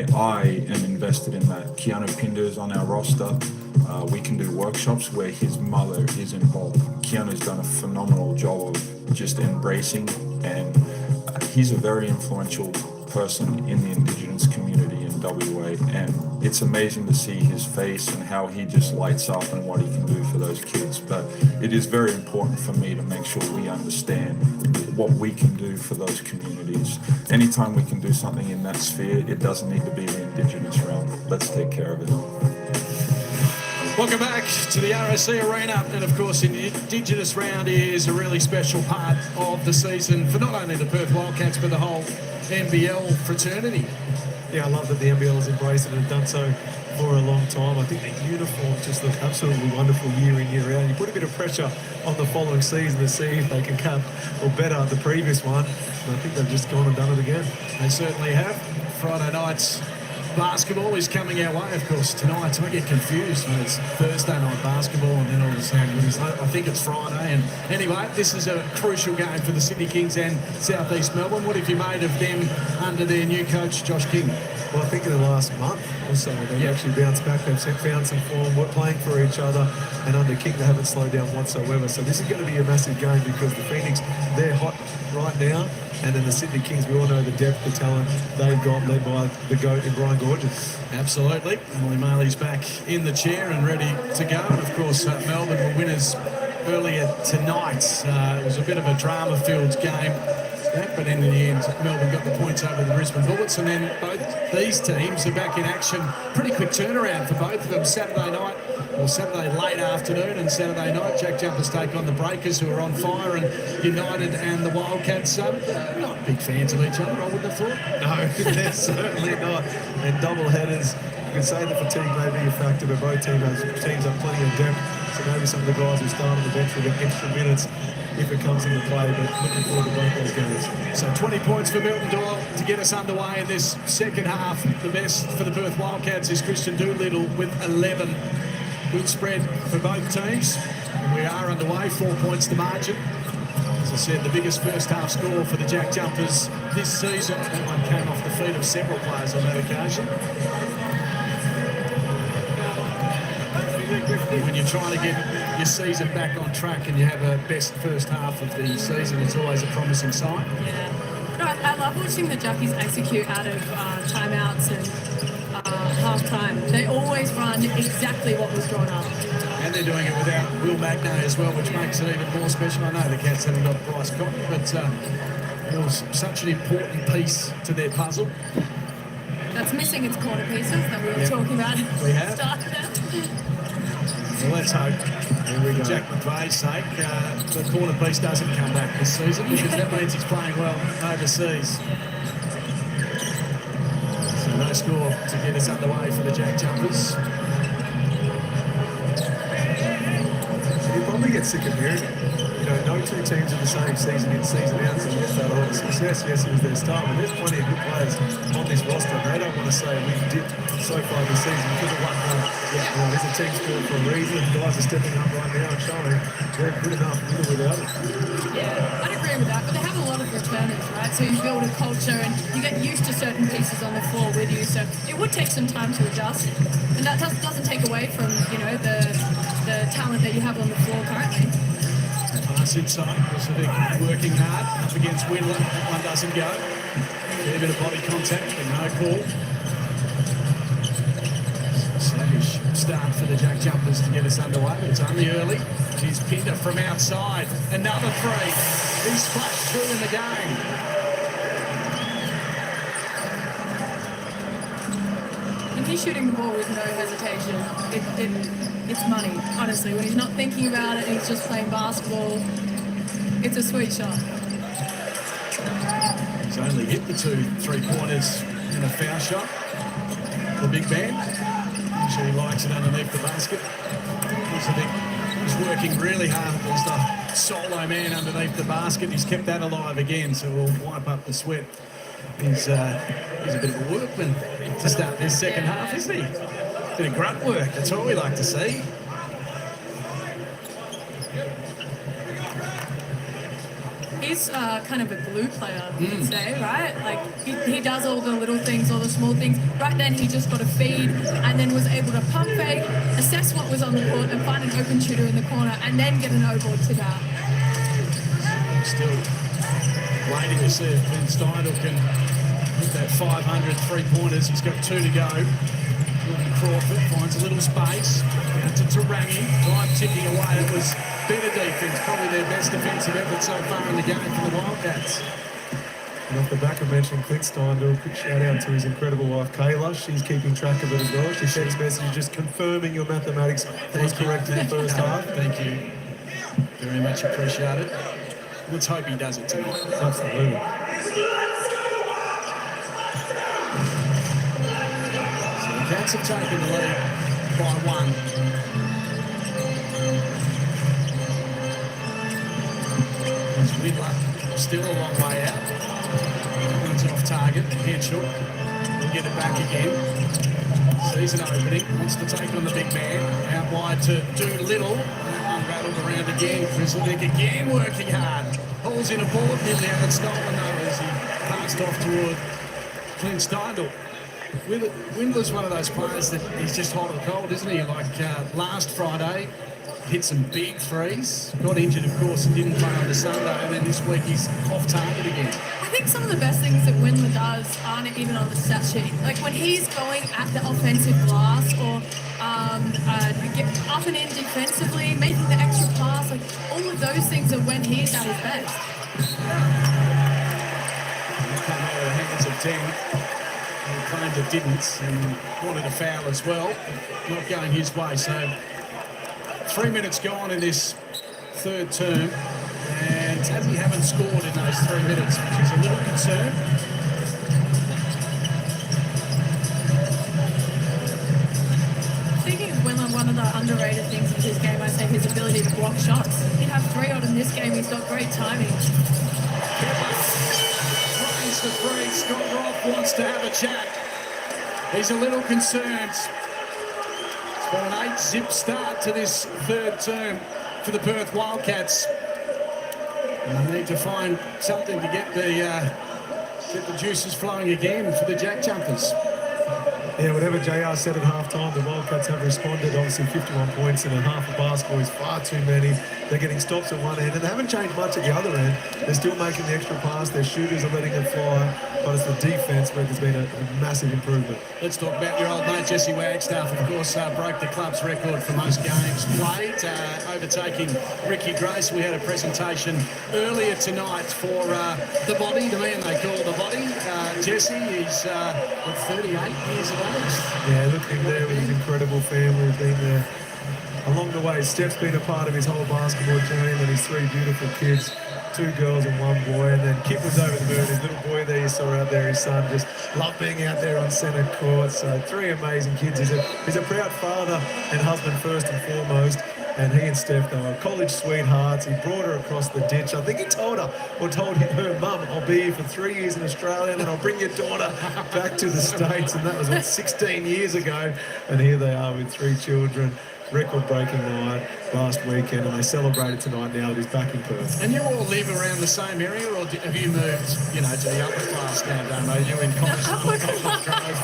Speaker 7: why I am invested in that. Keanu Pinder's on our roster. We can do workshops where his mother is involved. Keanu's done a phenomenal job of just embracing, and he's a very influential person in the Indigenous community in WA, and it's amazing to see his face and how he just lights up and what he can do for those kids. But it is very important for me to make sure we understand what we can do for those communities. Anytime we can do something in that sphere, it doesn't need to be the Indigenous realm. Let's take care of it.
Speaker 1: Welcome back to the RSC Arena, and of course the Indigenous round is a really special part of the season for not only the Perth Wildcats but the whole NBL fraternity.
Speaker 3: Yeah, I love that the NBL has embraced it and done so for a long time. I think the uniforms just look absolutely wonderful year in, year out. You put a bit of pressure on the following season to see if they can cap or better the previous one. And I think they've just gone and done it again.
Speaker 1: They certainly have. Friday night's basketball is coming our way, of course, tonight. So I get confused when it's Thursday night basketball and then all of a sudden I think it's Friday. And anyway, this is a crucial game for the Sydney Kings and South East Melbourne. What have you made of them under their new coach, Josh King?
Speaker 3: Well, I think in the last month or so, they've actually bounced back. They've found some form. We're playing for each other. And under King, they haven't slowed down whatsoever. So this is going to be a massive game because the Phoenix, they're hot right now. And then the Sydney Kings, we all know the depth, the talent they've got, led by the GOAT in Brian Gorgeous.
Speaker 1: Absolutely. Emily Marley's back in the chair and ready to go. And of course, Melbourne were winners earlier tonight. It was a bit of a drama-filled game. But in the end, Melbourne got the points over the Brisbane Bullets, and then both these teams are back in action. Pretty quick turnaround for both of them. Saturday night, or Saturday late afternoon, and Saturday night, Jack Jumpers take on the Breakers, who are on fire, and United and the Wildcats not big fans of each other, I wouldn't have thought.
Speaker 3: No, they're certainly not. And double headers, you can say the fatigue may be a factor, but both teams have plenty of depth. So maybe some of the guys will start on the bench will get extra minutes if it comes into play, but looking forward to both those games.
Speaker 1: So 20 points for Milton Doyle to get us underway in this second half. The best for the Perth Wildcats is Christian Doolittle with 11. Good spread for both teams. And we are underway, 4 points to margin. As I said, the biggest first half score for the Jack Jumpers this season. That one came off the feet of several players on that occasion. When you're trying to get your season back on track and you have a best first half of the season, it's always a promising sign.
Speaker 2: Yeah. No, I love watching the Jackies execute out of timeouts and half-time. They always run exactly what was drawn up.
Speaker 1: And they're doing it without Will Magnay as well, which makes it even more special. I know the Cats haven't got Bryce Cotton, but it was such an important piece to their puzzle.
Speaker 2: That's missing its corner pieces that we were talking about.
Speaker 1: We have.
Speaker 2: Started.
Speaker 1: Well, let's hope, for Jack McVeigh's sake, the corner piece doesn't come back this season, because that means he's playing well overseas. So no score to get us underway for the Jack Jumpers.
Speaker 3: You probably get sick of hearing it. You know, no two teams are the same season in, season out. So yes, they had a lot of success. Yes, it was their start, but there's plenty of good players on this roster. They don't want to say we dipped so far this season because of one goal. Yeah, you know, there's a team scored for a reason. The guys are stepping up right now and showing they're good enough with or without it.
Speaker 2: Yeah, I'd agree with that, but they have a lot of returners, right? So you build a culture and you get used to certain pieces on the floor with you. So it would take some time to adjust, and that doesn't take away from, you know, the talent that you have on the floor currently.
Speaker 1: Pass inside, Pacific working hard up against Whitlam. That one doesn't go. A bit of body contact, but no call. Savage start for the Jack Jumpers to get us underway, but it's only early. Here's Pinder from outside. Another three. He's flashed through in the game.
Speaker 2: And he's shooting the ball with no hesitation. It's money, honestly. When he's not thinking about it and he's just playing basketball, it's a sweet shot.
Speaker 1: He's only hit the 2 3-pointers in a foul shot. The big man. Usually likes it underneath the basket. He's working really hard. He's the solo man underneath the basket. He's kept that alive again, so we'll wipe up the sweat. He's a bit of a workman to start this second half, isn't he? Bit of grunt work, that's what we like to see.
Speaker 2: He's kind of a glue player, you could say, right? Like, he does all the little things, all the small things. Right then, he just got a feed and then was able to pump fake, assess what was on the court, and find an open shooter in the corner, and then get an O-board tip out.
Speaker 1: Still waiting to see if Ben Steindl can hit that 500 three-pointers. He's got 2 to go. Crawford finds a little space. Out to Tarangi. Drive ticking away. It was better defense, probably their best defensive effort so far in the game for the Wildcats.
Speaker 3: And off the back of mentioning Clint Steindl, quick shout out to his incredible wife Kayla. She's keeping track of it as well. She sends messages just confirming your mathematics was correct in the first half.
Speaker 1: Thank you. Very much appreciated. Let's hope he does it tonight.
Speaker 3: Absolutely.
Speaker 1: So the Cats have taken the lead by 1. It's Whitler, still a long way out. Runs off target, headshot. We'll get it back again. Sees an opening, wants to take on the big man. Out wide to Doolittle. Rattled around again. Grizzlebeck again working hard. Pulls in a board, nearly had it stolen though as he passed off toward Clint Steindl. Windler's one of those players that he's just hot and cold, isn't he? Like last Friday, hit some big threes. Got injured, of course, and didn't play on the Sunday. And then this week he's off target again.
Speaker 2: I think some of the best things that Windler does aren't even on the stat sheet. Like when he's going at the offensive glass or get up and in defensively, making the extra pass, like all of those things are when he's at his best.
Speaker 1: Come out of the hands of 10. He claimed it didn't and wanted a foul as well. Not going his way. So 3 minutes gone in this third term. And Tassie haven't scored in those 3 minutes, which is a little concern.
Speaker 2: Speaking of Windler, one of the underrated things in his game, I say his ability to block shots. He'd have 3 odd in this game. He's got great timing.
Speaker 1: Tries the three. Scott Roth wants to have a chat. He's a little concerned. It's been an 8-zip start to this third term for the Perth Wildcats. And they need to find something to get the juices flowing again for the Jack Jumpers.
Speaker 3: Yeah, whatever JR said at halftime, the Wildcats have responded. Obviously 51 points and a half of basketball is far too many. They're getting stops at one end and they haven't changed much at the other end. They're still making the extra pass. Their shooters are letting it fly, but it's the defense where there's been a massive improvement.
Speaker 1: Let's talk about your old mate Jesse Wagstaff, of course, broke the club's record for most games played, overtaking Ricky Grace. We had a presentation earlier tonight for the body, the man they call the body. Jesse, he's 38 years of age.
Speaker 3: Yeah, look at him there with his incredible family, being there along the way. Steph's been a part of his whole basketball journey and his 3 beautiful kids, 2 girls and 1 boy. And then Kip was over the moon. His little boy there you saw out there, his son, just loved being out there on centre court. So 3 amazing kids. He's a proud father and husband first and foremost. And he and Steph, they were college sweethearts. He brought her across the ditch. I think he told her her mum, I'll be here for 3 years in Australia and then I'll bring your daughter back to the States. And that was, 16 years ago. And here they are with 3 children. Record-breaking night last weekend, and they celebrated tonight now that he's back in Perth.
Speaker 1: And you all live around the same area, or have you moved, to the upper class now, Damo? You in college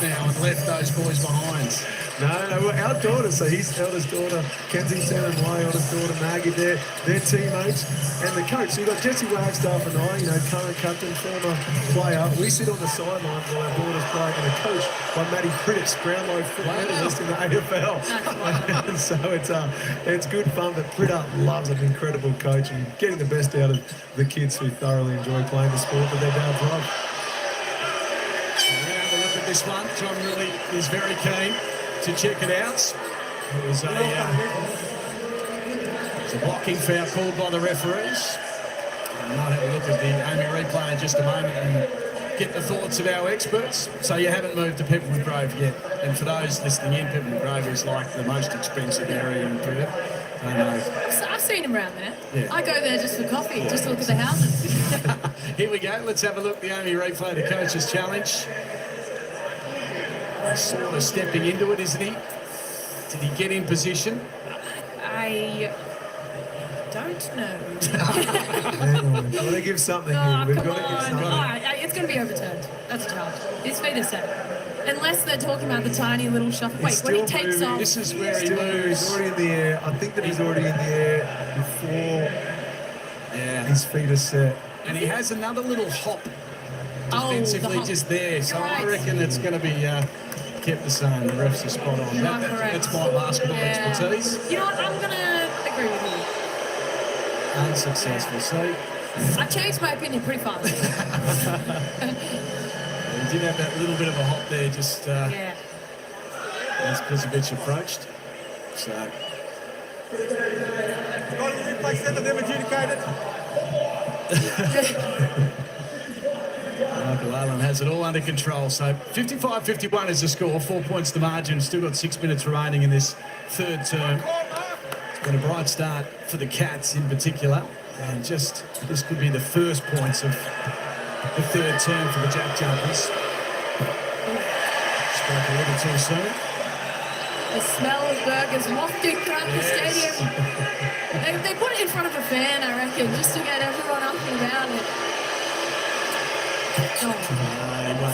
Speaker 1: now and left those boys behind?
Speaker 3: No, we're our daughters. So his eldest daughter, Kensington, and my eldest daughter, Maggie, they're teammates. And the coach, so you've got Jesse Wagstaff and I, current captain, former player. We sit on the sideline while our daughters play, and a coach by Matty Crittix, Brownlow foot medalist in the AFL. So it's good fun, but Pritter loves an incredible coach and getting the best out of the kids who thoroughly enjoy playing the sport that their dads love.
Speaker 1: So we're going to have a look at this one. John really is very keen to check it out. It was a blocking foul called by the referees. We might have a look at the OMI replay in just a moment and get the thoughts of our experts. So you haven't moved to Pepperwood Grove yet. And for those listening in, Pepperwood Grove is like the most expensive area in Perth. I know.
Speaker 2: I've seen him around there.
Speaker 1: Yeah.
Speaker 2: I go there just for coffee, just to look at the houses.
Speaker 1: Here we go. Let's have a look at the OMI replay, the coach's challenge. He's sort of stepping into it, isn't he? Did he get in position?
Speaker 2: I don't don't know.
Speaker 3: We've got to give something
Speaker 2: Oh,
Speaker 3: here. We've
Speaker 2: come
Speaker 3: got to give
Speaker 2: on.
Speaker 3: something.
Speaker 2: All right, it's going to be overturned. That's a charge. His feet are set. Unless they're talking about the tiny little shuffle. Wait,
Speaker 3: He's
Speaker 2: when he
Speaker 3: still
Speaker 2: takes
Speaker 3: moving.
Speaker 2: off.
Speaker 1: This is where he
Speaker 3: He's
Speaker 1: moves.
Speaker 3: already in the air. I think that he's already in the air before
Speaker 1: Yeah.
Speaker 3: his feet are set.
Speaker 1: And he has another little hop
Speaker 2: Oh, the
Speaker 1: defensively
Speaker 2: hop.
Speaker 1: just there. So
Speaker 2: You're
Speaker 1: I
Speaker 2: right.
Speaker 1: reckon it's going to be kept the same. The refs are spot on.
Speaker 2: You are correct.
Speaker 1: That's my basketball
Speaker 2: Yeah.
Speaker 1: expertise.
Speaker 2: You know what? I'm going to agree with you.
Speaker 1: Unsuccessful. So
Speaker 2: I changed my opinion pretty fast.
Speaker 1: he did have that little bit of a hop there just
Speaker 2: Yeah.
Speaker 1: as Kozovic approached. So
Speaker 8: Replay center, them adjudicated.
Speaker 1: Michael Allen has it all under control. So 55-51 is the score, 4 points the margin. Still got 6 minutes remaining in this third term. It's been a bright start for the Cats in particular. And just this could be the first points of the third term for the Jack Jumpers. Spoke a little too soon.
Speaker 2: The smell of burgers wafting throughout the stadium. They put it in front of a fan, I reckon, just to get everyone up and down it. Oh,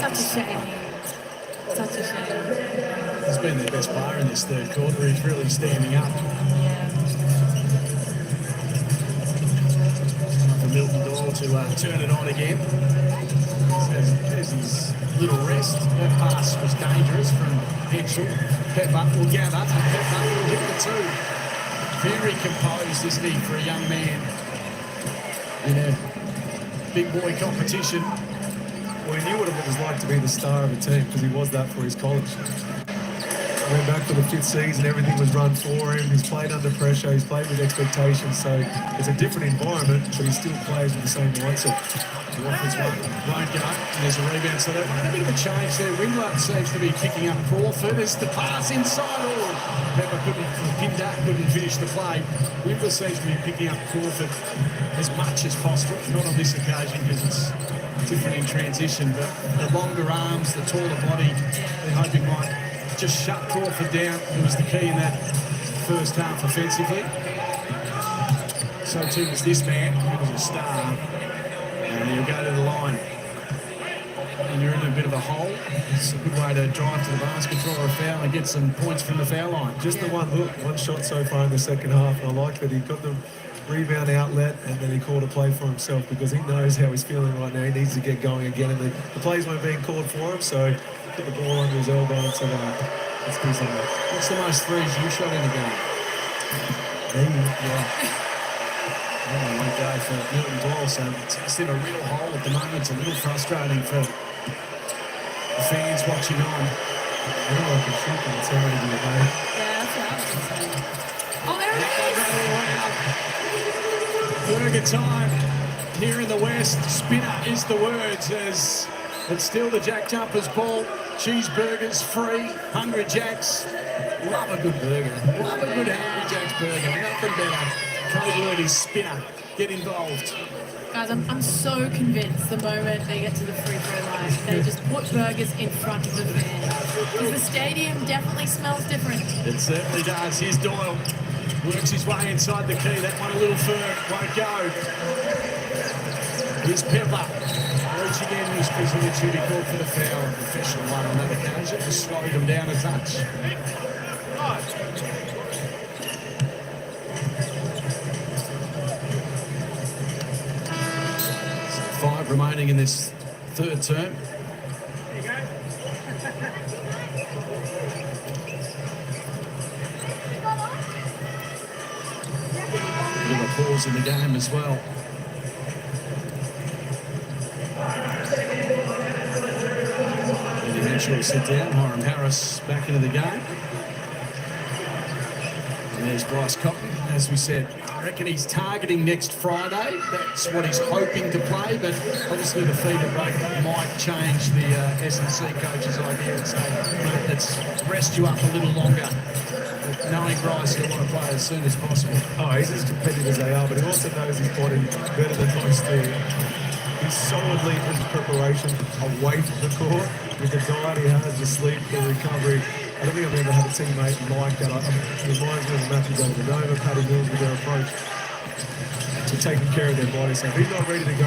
Speaker 2: such a shame. Such a shame.
Speaker 1: He's been their best player in this third quarter. He's really standing up.
Speaker 2: Yeah.
Speaker 1: For Milton Doyle to turn it on again. There's his little rest. That pass was dangerous from Henschel. Pepper will gather. Pepper will hit the two. Very composed, isn't he, for a young man in a big boy competition.
Speaker 3: Well, he knew what it was like to be the star of a team because he was that for his college. Went back for the 5th season, everything was run for him. He's played under pressure, he's played with expectations, so it's a different environment, but he still plays with the same mindset.
Speaker 1: The offense won't go, and there's a rebound. So they've made a bit of a change there. Wingler seems to be picking up Crawford. There's the pass inside. Oh, Pepper couldn't finish the play. Wingler seems to be picking up Crawford as much as possible. Not on this occasion because it's different in transition, but the longer arms, the taller body, they're hoping might just shut Crawford down. It was the key in that first half offensively. So too was this man. He was a star. And he'll go to the line. And you're in a bit of a hole. It's a good way to drive to the basket, draw a foul, and get some points from the foul line.
Speaker 3: Just the one look, one shot so far in the second half, and I like that he got the rebound outlet and then he called a play for himself because he knows how he's feeling right now. He needs to get going again, and the plays weren't being called for him, so put the ball under his elbow and said, let's do something.
Speaker 1: What's the most threes you shot in the game?
Speaker 3: Yeah.
Speaker 1: I won't go for Milton Doyle, so it's in a real hole at the moment. It's a little frustrating for the fans watching on.
Speaker 3: I don't know if I can shoot, but it's already been made.
Speaker 2: Yeah, that's what I was going to say. Oh, there it is!
Speaker 1: Burger time here in the West. Spinner is the words as it's still the Jack Jumpers ball. Cheeseburgers free. Hungry Jacks. Love a good burger. Love a good Hungry Jacks burger. Nothing better. Code word is spinner. Get involved.
Speaker 2: Guys, I'm so convinced the moment they get to the free throw line, they just put burgers in front of the fans. Because the stadium definitely smells different.
Speaker 1: It certainly does. Here's Doyle. Works his way inside the key. That one a little firm. Won't go. Here's Pepper. Reaching in. He's pushing it. Should be called for the foul. A professional one on that occasion. Just slowed him down a touch. 5 remaining in this third term. Bit of a pause in the game as well. And eventually sit down. Hiram Harris back into the game. And there's Bryce Cotton, as we said. I reckon he's targeting next Friday. That's what he's hoping to play, but obviously the feeder break might change the S&C coach's idea and say, let's rest you up a little longer. But knowing Bryce, he'll want to play as soon as possible.
Speaker 3: Oh, he's as competitive as they are, but he also knows his body better than most do. He's solidly in his preparation away from the court with the diet he has, the sleep, the recovery. I don't think I've ever had a teammate like that. It reminds me of Matthew Nova, Paddy Mills with their approach. to taking care of their body. So if he's not ready to go,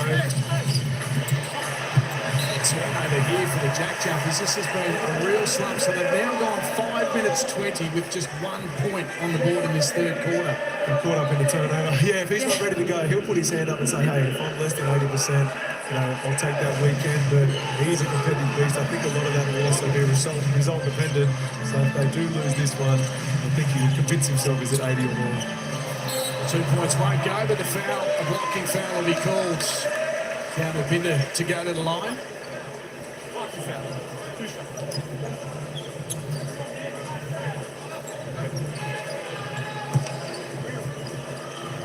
Speaker 1: Turnover here for the Jack Jumpers. This has been a real slump. So they've now gone 5 minutes 20 with just 1 point on the board in this third quarter.
Speaker 3: got caught up in the turnover. Yeah, if he's not ready to go, he'll put his hand up and say, hey, if I'm less than 80%, I'll take that weekend. But he's a competitive beast. I think a lot of that will also be result dependent. So if they do lose this one, I think he will convince himself he's at 80 or more.
Speaker 1: 2 points won't go, but the foul, a blocking foul will be called. Down to Binder to go to the line.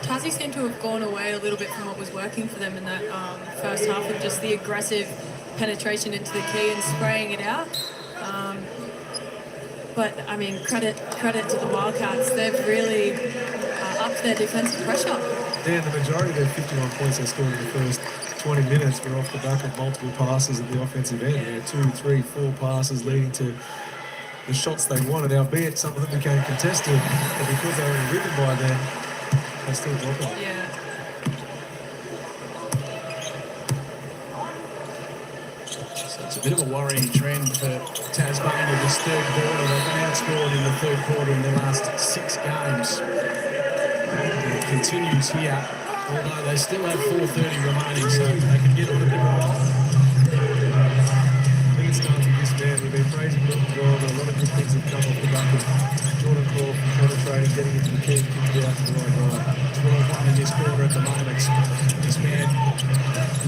Speaker 2: Tassie seemed to have gone away a little bit from what was working for them in that first half of just the aggressive penetration into the key and spraying it out. But I mean, credit to the Wildcats. They've really upped their defensive pressure.
Speaker 3: Yeah, the majority of their 51 points they scored in the first 20 minutes were off the back of multiple passes at the offensive end. 2, 3, 4 passes leading to the shots they wanted, albeit some of them became contested, but because they were in rhythm by then, they still dropped it.
Speaker 2: Yeah.
Speaker 1: So it's a bit of a worrying trend for Tasmania this third quarter. They've been outscored in the third quarter in their last 6 games. And it continues here, although they still have 4:30 remaining, so they can get a little bit more off.
Speaker 3: I think it starts with this man. We've been praising Milton Gold, but a lot of good things have come off the back of Jordan Crawford penetrating, getting into the key, kicking it out to the right.
Speaker 1: 12-1 in this quarter at the moment. This man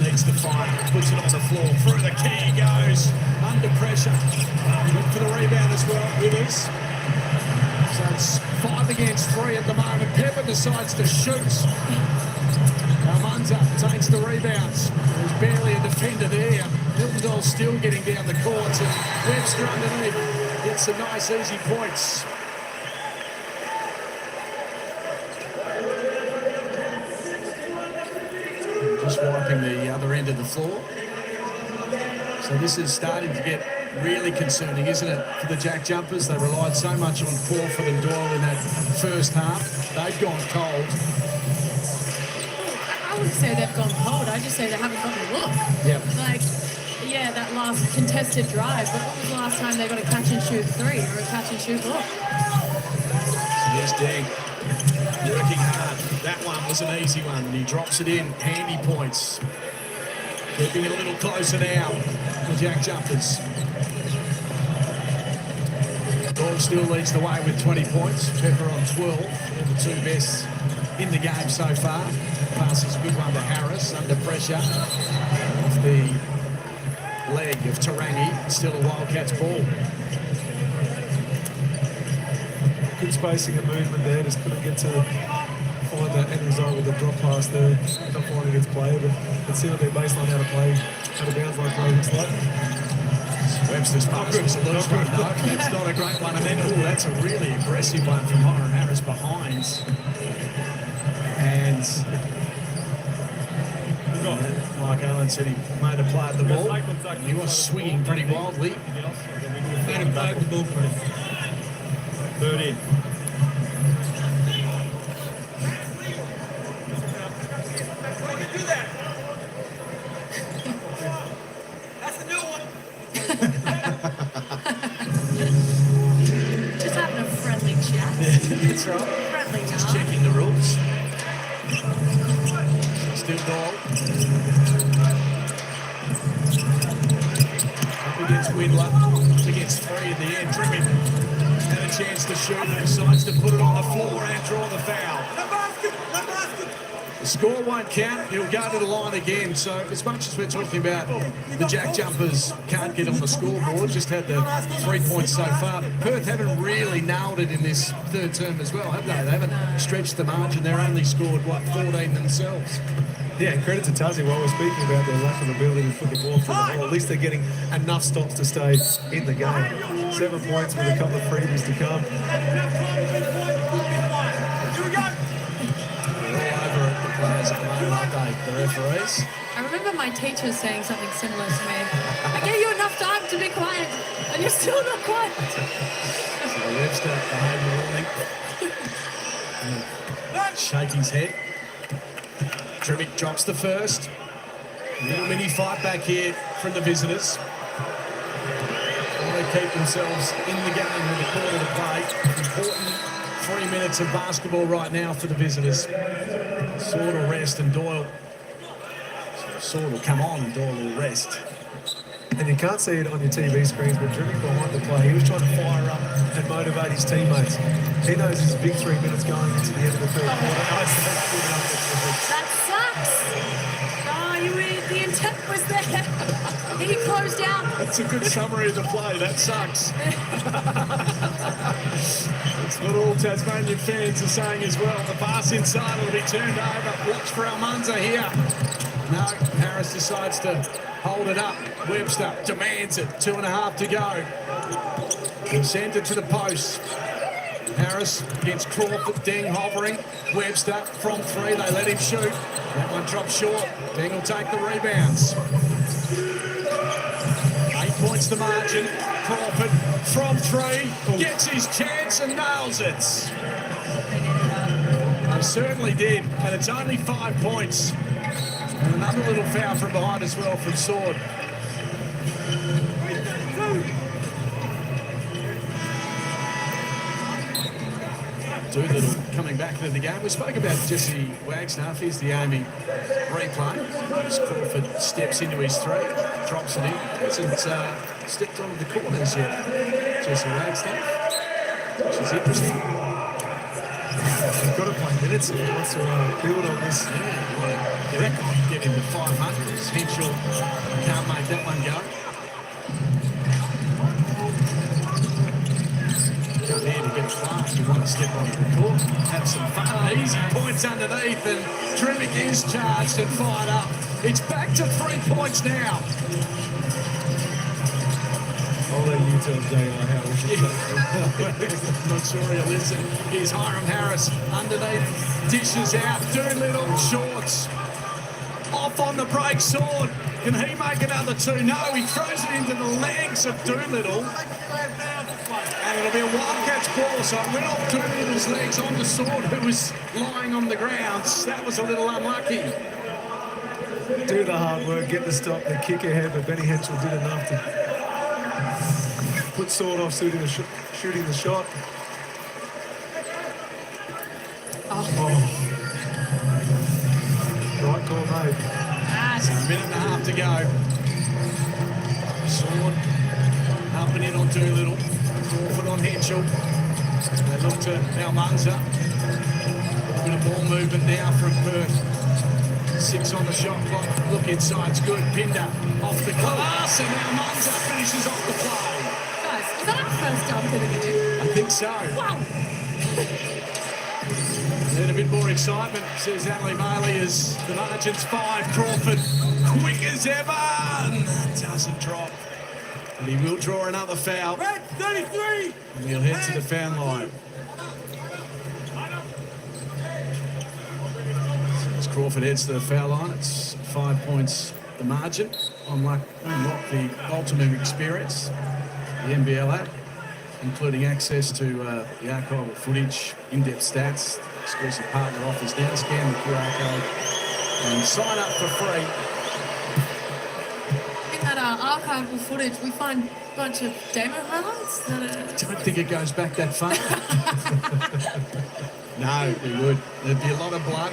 Speaker 1: needs to fight, puts it on the floor, through the key goes, under pressure. Look for the rebound as well, Withers. So it's 5 against 3 at the moment. Pepper decides to shoot. Almanza takes the rebounds. There's barely a defender there. Milton still getting down the court, and Webster underneath gets some nice easy points. Just wiping the other end of the floor. So this is starting to get really concerning, isn't it, for the Jack Jumpers? They relied so much on Crawford and Doyle in that first half. They've gone cold.
Speaker 2: I wouldn't say they've gone cold. I just say they haven't got a look.
Speaker 1: Yep.
Speaker 2: Like, yeah, that last contested drive, but when was the last time they got a catch and shoot 3 or a catch and shoot look?
Speaker 1: Here's Deng working hard. That one was an easy one, and he drops it in. Handy points. Keeping it a little closer now, the Jack Jumpers. Doyle still leads the way with 20 points. Pepper on 12. They're the 2 best in the game so far. Pass is a good one to Harris, under pressure. Off the leg of Tarangi. Still a Wildcats ball.
Speaker 3: Good spacing and movement there, just couldn't get to find that end result with the drop pass there. Not finding its play, but let's see what their baseline how to play, how to bounce like play looks like.
Speaker 1: Webster's pass was a loose one, though. That's not a great one. And then, that's a really aggressive one from Myron Harris behind. And Mike Allen said he made a play at the ball. He was swinging pretty wildly.
Speaker 4: Let him play the ball, please. 13.
Speaker 2: Just having a friendly chat.
Speaker 1: That's right.
Speaker 2: Friendly
Speaker 1: Just
Speaker 2: chat.
Speaker 1: checking the rules. Still goal. Up against Widler. Up against 3 at the end. Tripping. Had a chance to shoot and decides to put it on the floor and draw the foul. The score won't count. He'll go to the line again. So as much as we're talking about the Jack Jumpers can't get on the scoreboard, just had the 3 points so far. Perth haven't really nailed it in this third term as well, have they? They haven't stretched the margin. They're only scored, 14 themselves.
Speaker 3: Yeah, and credit to Tassie while we're speaking about their lack of ability to put the ball through the hole. At least they're getting enough stops to stay in the game. 7 points with a couple of freebies to come.
Speaker 1: Players at the moment, aren't they? The referees.
Speaker 2: I remember my teacher saying something similar to me. I gave you enough time to be quiet, and you're still not quiet.
Speaker 1: So Webster behind the warning. Shake his head. Trivik drops the first. Little mini fight back here from the visitors. They keep themselves in the game with a quarter to play. Important 3 minutes of basketball right now for the visitors. Sword will rest and Doyle. Sword will come on and Doyle will rest.
Speaker 3: And you can't see it on your TV screens, but Jimmy behind the play, he was trying to fire up and motivate his teammates. He knows it's a big 3 minutes going into the end of the third quarter.
Speaker 2: That sucks. The intent was there. He closed out.
Speaker 1: That's a good summary of the play. That sucks. That's what all Tasmanian fans are saying as well. The pass inside will be turned over. Watch for Almanza here. No, Harris decides to hold it up. Webster demands it. 2.5 to go. He'll send it to the post. Harris against Crawford. Deng hovering. Webster from 3. They let him shoot. That one drops short. Deng will take the rebounds. 8 points the margin. Crawford from 3. Gets his chance and nails it. They certainly did. And it's only 5 points. And another little foul from behind as well from Sword. Doolittle coming back into the game. We spoke about Jesse Wagstaff. Here's the AMI replay. As Crawford steps into his 3, drops it in. Hasn't stepped onto the corners yet. Jesse Wagstaff, which is interesting.
Speaker 3: You've got to play minutes if he wants to build on this.
Speaker 1: Get into 500s. Henschel can't make that one go. Come here to get fast. You want to step on the court, have some fun. Easy points underneath, and Trivik is charged and fired up. It's back to 3 points now.
Speaker 3: I'll let you tell JR how we should play.
Speaker 1: I'm not sure he'll listen. Here's Hiram Harris underneath, dishes out. Doolittle shorts. Off on the break, Sword. Can he make another 2? No, he throws it into the legs of Doolittle. And it'll be a Wildcats ball, so it went off Doolittle's legs on the Sword, who was lying on the ground. That was a little unlucky.
Speaker 3: Do the hard work, get the stop, the kick ahead, but Benny Henschel did enough to put Sword off shooting the shot. Right call made.
Speaker 1: So a minute and a half to go. Sword up and in on Doolittle. Crawford on Henschel. They look to Almanza. A bit of ball movement now from Perth. 6 on the shot clock. Look inside's good. Pinder off the glass, and Almanza finishes off the play.
Speaker 2: Guys, is that our first dunk of the game?
Speaker 1: I think so.
Speaker 2: Wow.
Speaker 1: Then a bit more excitement, says Ali Maley, as the margin's 5. Crawford, quick as ever, and that doesn't drop. And he will draw another foul.
Speaker 4: Red 33!
Speaker 1: And he'll head to the foul line. So as Crawford heads to the foul line, it's 5 points the margin. Unlock the ultimate experience, the NBL app, including access to the archival footage, in-depth stats, exclusive partner offers now. Scan the QR code and sign up for free.
Speaker 2: In that archival footage, we find a bunch of demo highlights that are...
Speaker 1: I don't think it goes back that far. No, it would. There'd be a lot of blood.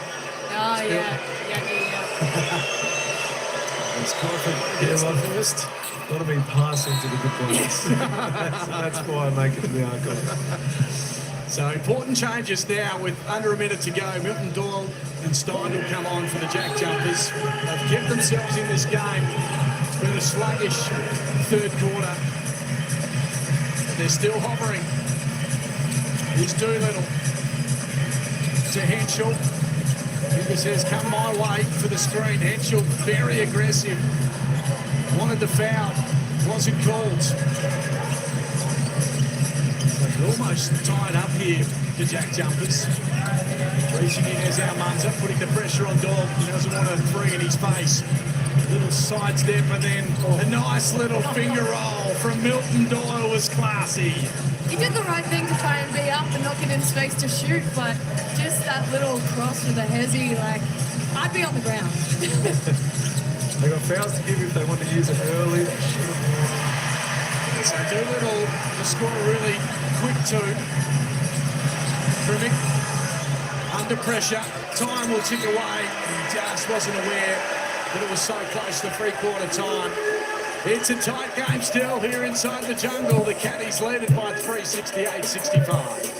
Speaker 2: Oh, yeah.
Speaker 1: It's Crawford gets the first.
Speaker 3: Got to be passing to the good players. that's why I make it to the archive.
Speaker 1: So important changes now with under a minute to go. Milton Doyle and Stein will come on for the Jack Jumpers. They've kept themselves in this game. It's been a sluggish third quarter. They're still hovering. Here's Doolittle to Henschel. He says, come my way for the screen. Henschel, very aggressive. Wanted the foul. Wasn't called. Almost tied up here, the Jack Jumpers. Reaching in as Almanza, putting the pressure on Doyle. He doesn't want to bring in his face. Little sidestep and then a nice little finger roll from Milton Doyle was classy.
Speaker 2: He did the right thing to try and be up and not get in space to shoot, but just that little cross with a hezzy, like, I'd be on the ground.
Speaker 3: They got fouls to give if they want to use it early.
Speaker 1: So Doolittle, the score really quick too. Primick under pressure. Time will tick away. He just wasn't aware that it was so close to three-quarter time. It's a tight game still here inside the jungle. The Caddies lead it by 3, 68-65.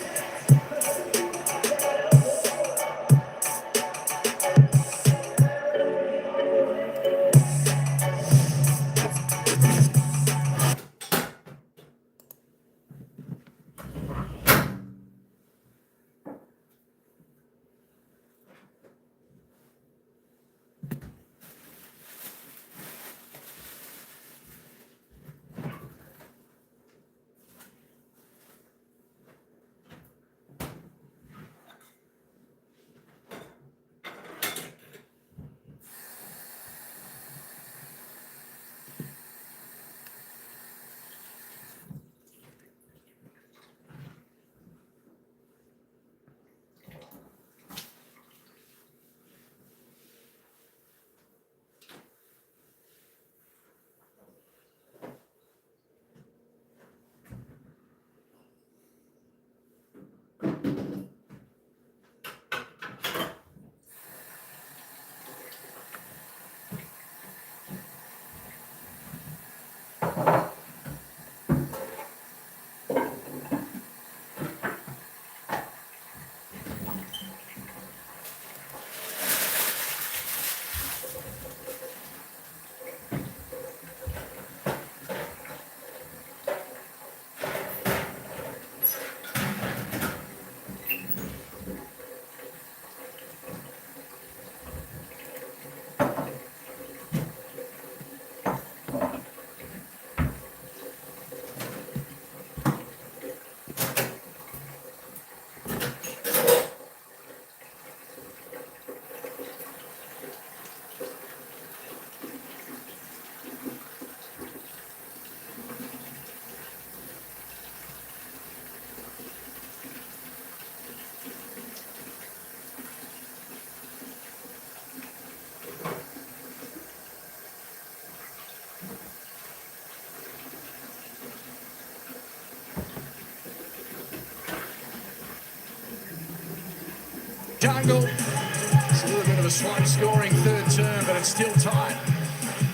Speaker 1: Jungle. It's a little bit of a slow scoring third term, but it's still tight.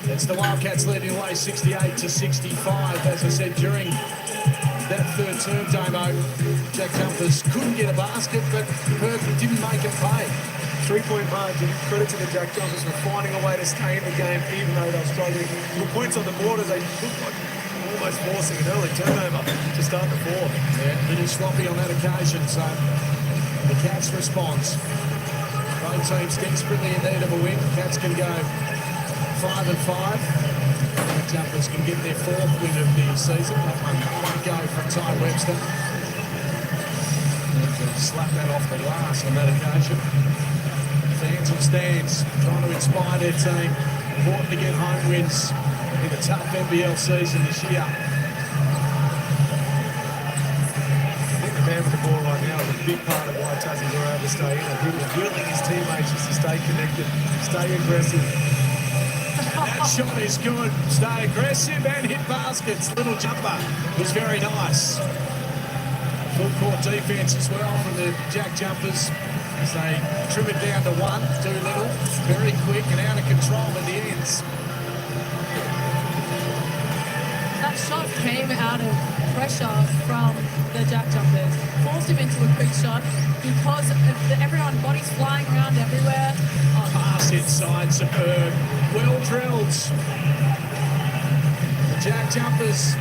Speaker 1: It's the Wildcats leading away 68-65. As I said, during that third term, Damo, Jack Jumpers couldn't get a basket, but Perth didn't make it pay.
Speaker 3: 3-point margin. Credit to the Jack Jumpers for finding a way to stay in the game, even though they're struggling. The points on the board as they look like almost forcing an early turnover to start the fourth.
Speaker 1: Yeah, a little sloppy on that occasion, so the Cats response. Both teams desperately in need of a win. Cats can go 5-5. The Jumpers can get their fourth win of the season. That one go from Ty Webster. Slap that off the glass on that occasion. Fans and stands trying to inspire their team. Important to get home wins in a tough NBL season this year.
Speaker 3: Man with the ball right now is a big part of why Tassies were able to stay in. He was willing his teammates just to stay connected, stay aggressive.
Speaker 1: That shot is good. Stay aggressive and hit baskets. Little jumper was very nice. Full court defense as well from the Jack Jumpers as they trim it down to one. Doolittle very quick and out of control at the ends.
Speaker 2: That shot came out of pressure from the Jack Jumpers. Forced him into a quick shot because everyone bodies flying around everywhere.
Speaker 1: Pass inside, superb. Well drilled. The Jack Jumpers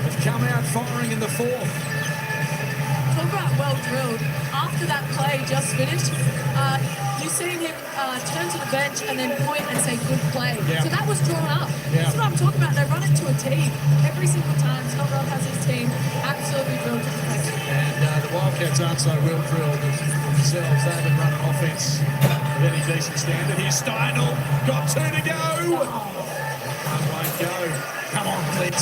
Speaker 1: have come out firing in the fourth.
Speaker 2: Talk about well drilled. After that play just finished, you seen him turn to the bench and then point and say good play.
Speaker 1: Yeah.
Speaker 2: So that was drawn up.
Speaker 1: Yeah.
Speaker 2: That's what I'm talking about. They run it to a team every single time. Scott Robb has his team absolutely drilled to perfection.
Speaker 1: And the Wildcats aren't so well drilled themselves. They haven't run an offense of any decent standard. Here's Steindl. Got two to go. One won't go. Come on, Clint.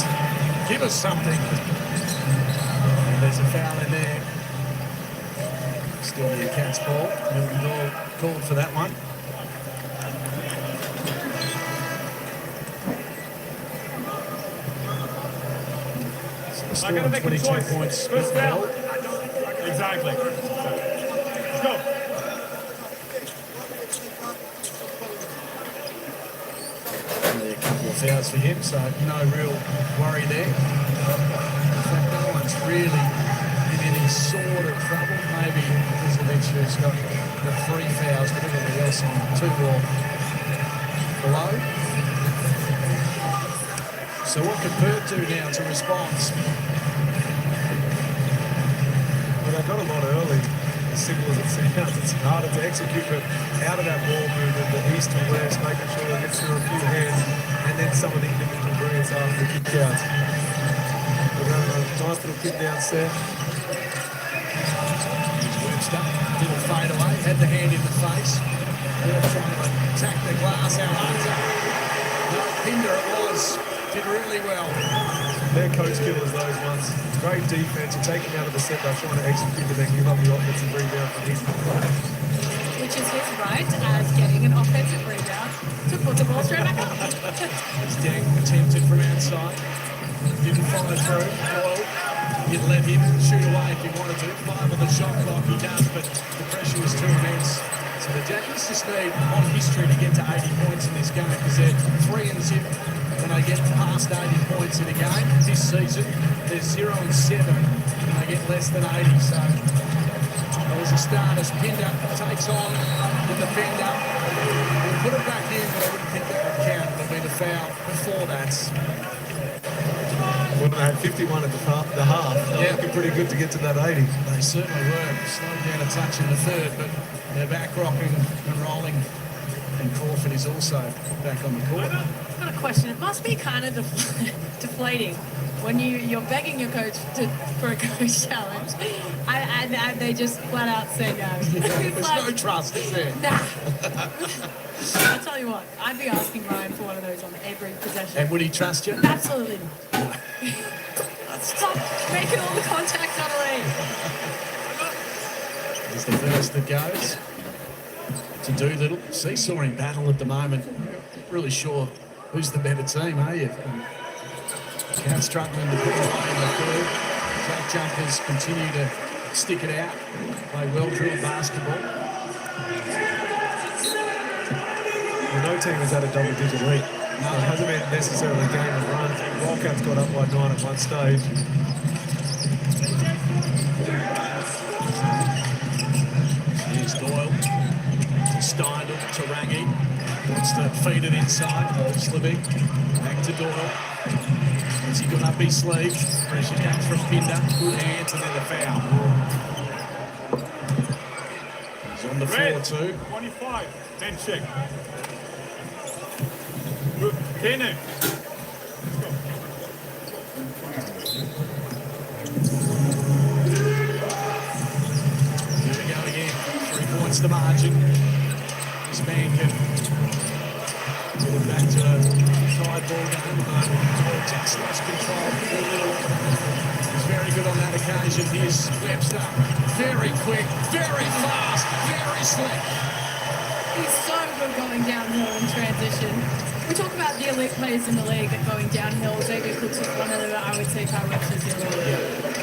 Speaker 1: Give us something. And there's a foul in there. Still the Cats ball. Milton Ball called for that one. So still on 22 points.
Speaker 8: First down. Exactly. Let's go.
Speaker 1: Only a couple of fouls for him, so no real worry there. In fact, no one's really in any sort of trouble. Maybe Kuzovic's got the 3 fouls, but everybody else on 2 or below. So what can Perth do now to respond?
Speaker 3: Well, they got a lot early. As simple as it sounds, it's harder to execute, but out of that ball movement, the east to west, making sure it gets through a few hands, and then some of the individual brilliance after the kick outs. We're running a nice little kick down set.
Speaker 1: Webster, little fade away, had the hand in the face. They're trying to attack the glass out under. No, Pinder it was. Did really well.
Speaker 3: They're coach killers, those ones. Great defense. You take him out of the set by trying to execute and then give up the offensive rebound from his play.
Speaker 2: Which is his right as getting an offensive rebound to put the ball straight back up.
Speaker 1: As Dang attempted from outside. Didn't follow through. Doyle, you'd let him shoot away if he wanted to. 5 on the shot clock, he does, but the pressure was too immense. So the Jackets just need on history to get to 80 points in this game because they're 3-0 when they get past 80 points in a game. This season, they're 0-7 when they get less than 80. So it was a start as Pinder takes on the defender. We'll put it back in, but I wouldn't think that would count. There'd been a foul before that.
Speaker 3: When they had 51 at the half, they were looking pretty good to get to that 80.
Speaker 1: They certainly were. Slowed down a touch in the third, but they're back rocking and rolling. And Crawford is also back on the court.
Speaker 2: I've got a question. It must be kind of deflating when you're begging your coach for a coach challenge and they just flat out say no.
Speaker 1: There's no trust, is there?
Speaker 2: Nah. I'll tell you what, I'd be asking Ryan for one of those on every possession.
Speaker 1: And would he trust you?
Speaker 2: Absolutely not. Stop making all the contact on a lead.
Speaker 1: Here's the first that goes to Doolittle. Seesawing battle at the moment. Not really sure who's the better team, are you? Cats struggling to put away in the third. Jack jumpers continue to stick it out. Play well-drilled basketball.
Speaker 3: Well, no team has had a double-digit lead. No, it hasn't been necessarily a game of runs. Wildcats got up by 9 at one stage.
Speaker 1: Here's Doyle to Steindl to Rangi. Wants to feed it inside. Slivy back to Doyle. Has he got up his sleeve? Pressure comes from Pinder. Good hands and then the foul. He's on the floor too.
Speaker 8: 25. 10 check. Good. Keno.
Speaker 1: Here we go again. 3 points to margin. This man can get it back to a tied ball game at the moment. Just lost control. He's very good on that occasion. Here's Webster. Very quick, very fast, very slick.
Speaker 2: He's so good going downhill in transition. We talk about the elite players in the league that going downhill. Xavier Cooks is one of them, I would say, powerhouses in the league.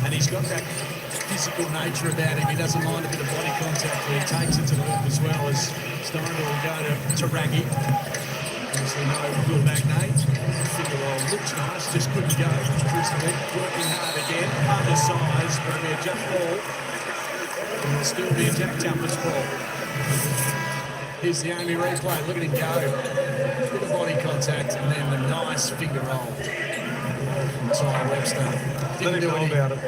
Speaker 1: And he's got that physical nature about him. He doesn't mind a bit of body contact. He takes it to the hoop as well as Steindl will go to Raggy. Obviously no good magnate. Figure roll looks nice, just couldn't go. Truthfully, working hard again. Undersized, but it'll be a jump ball. And it'll still be a Jack Jumper's ball. Here's the Amy replay. Look at him go. Bit of body contact and then the nice finger roll. Ty Webster.
Speaker 3: Didn't do about it.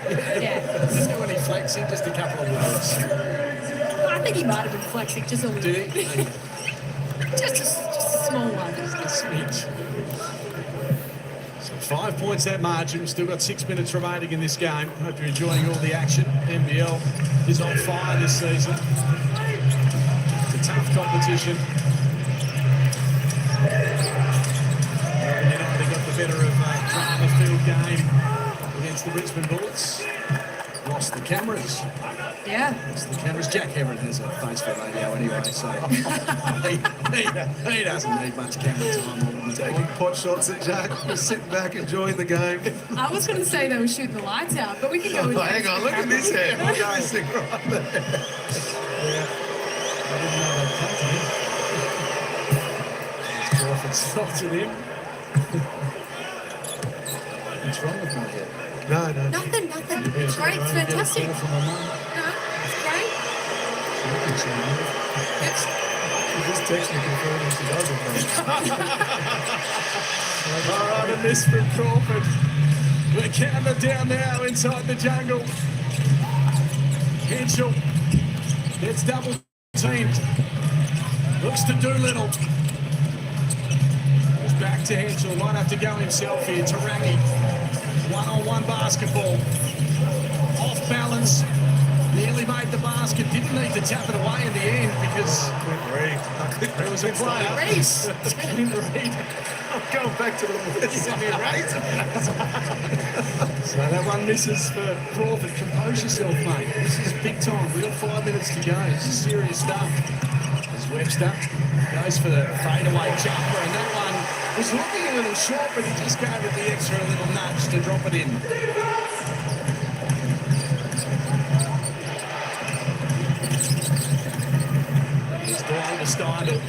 Speaker 2: Yeah.
Speaker 1: Didn't do any flexing, just a couple of words.
Speaker 2: I think he might have been flexing just a little
Speaker 1: Did
Speaker 2: bit.
Speaker 1: he?
Speaker 2: Just a small one.
Speaker 1: Just a smidge. So 5 points that margin. We've still got 6 minutes remaining in this game. Hope you're enjoying all the action. NBL is on fire this season. It's a tough competition. United got the better of Drama Field game against the Richmond Bullets. Lost the cameras.
Speaker 2: Yeah.
Speaker 1: It's the cameras. Jack Everett has a face for radio anyway, so he doesn't need much camera time all the
Speaker 3: Taking
Speaker 1: time.
Speaker 3: pot shots at Jack, just sitting back enjoying the game.
Speaker 2: I was going to say they were shooting the lights out, but we can go with
Speaker 3: Oh, hang on, look at this head. Look at this thing right there.
Speaker 1: Crawford stopped at him. What's wrong with my head?
Speaker 3: No.
Speaker 2: Nothing. It's great. It's fantastic.
Speaker 1: Call from my mum.
Speaker 2: No, it's great. It's,
Speaker 3: She just texted me confirming she doesn't know.
Speaker 1: All right, a miss from Crawford. We're counting down now inside the jungle. Henschel gets double teamed. Looks to Doolittle. Goes back to Henschel. Might have to go himself here. Tarangi. One-on-one basketball. Off balance. Nearly made the basket. Didn't need to tap it away in the end because there was a player.
Speaker 2: race.
Speaker 1: Clint Reed.
Speaker 3: I'm going back to the Sydney race.
Speaker 1: So that one misses for Crawford. Compose yourself, mate. This is big time. We've got 5 minutes to go. This is serious stuff. As Webster goes for the fadeaway jumper, and that one was looking a little short, but he just gave it the extra little nudge to drop it in. Here's Doyle to Steindl.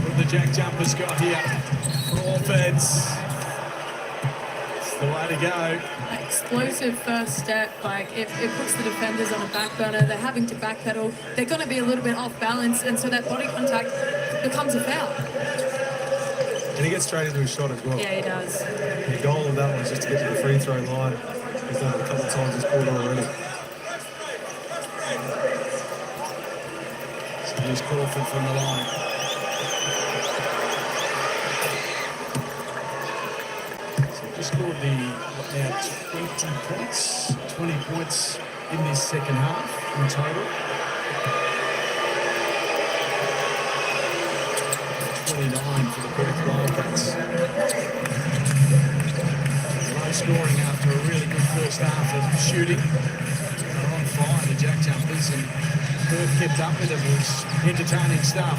Speaker 1: What have the Jack Jumpers got here? Crawford's. It's the way to go.
Speaker 2: Explosive first step, like it puts the defenders on a back burner. They're having to backpedal. They're going to be a little bit off balance, and so that body contact becomes a foul.
Speaker 3: And he gets straight into his shot as well.
Speaker 2: Yeah, he does.
Speaker 3: The goal of that one is just to get to the free throw line. He's done it a couple of times this quarter already.
Speaker 1: So here's Crawford from the line. So just scored now 20 points. 20 points in this second half in total. 29 for the Perth Wildcats. Low scoring after a really good first half of shooting. They're on fire, the Jack Jumpers, and Perth kept up with it. It was entertaining stuff.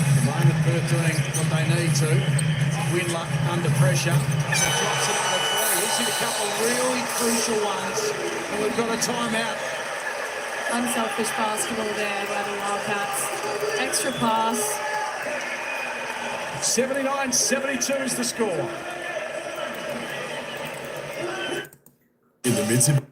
Speaker 1: At the moment, Perth doing what they need to. Windler under pressure. So drops it under three. He's hit a couple of really crucial ones, and we've got a timeout.
Speaker 2: Unselfish basketball there by the Wildcats. Extra pass.
Speaker 1: 79-72 is the score.
Speaker 3: In the midst of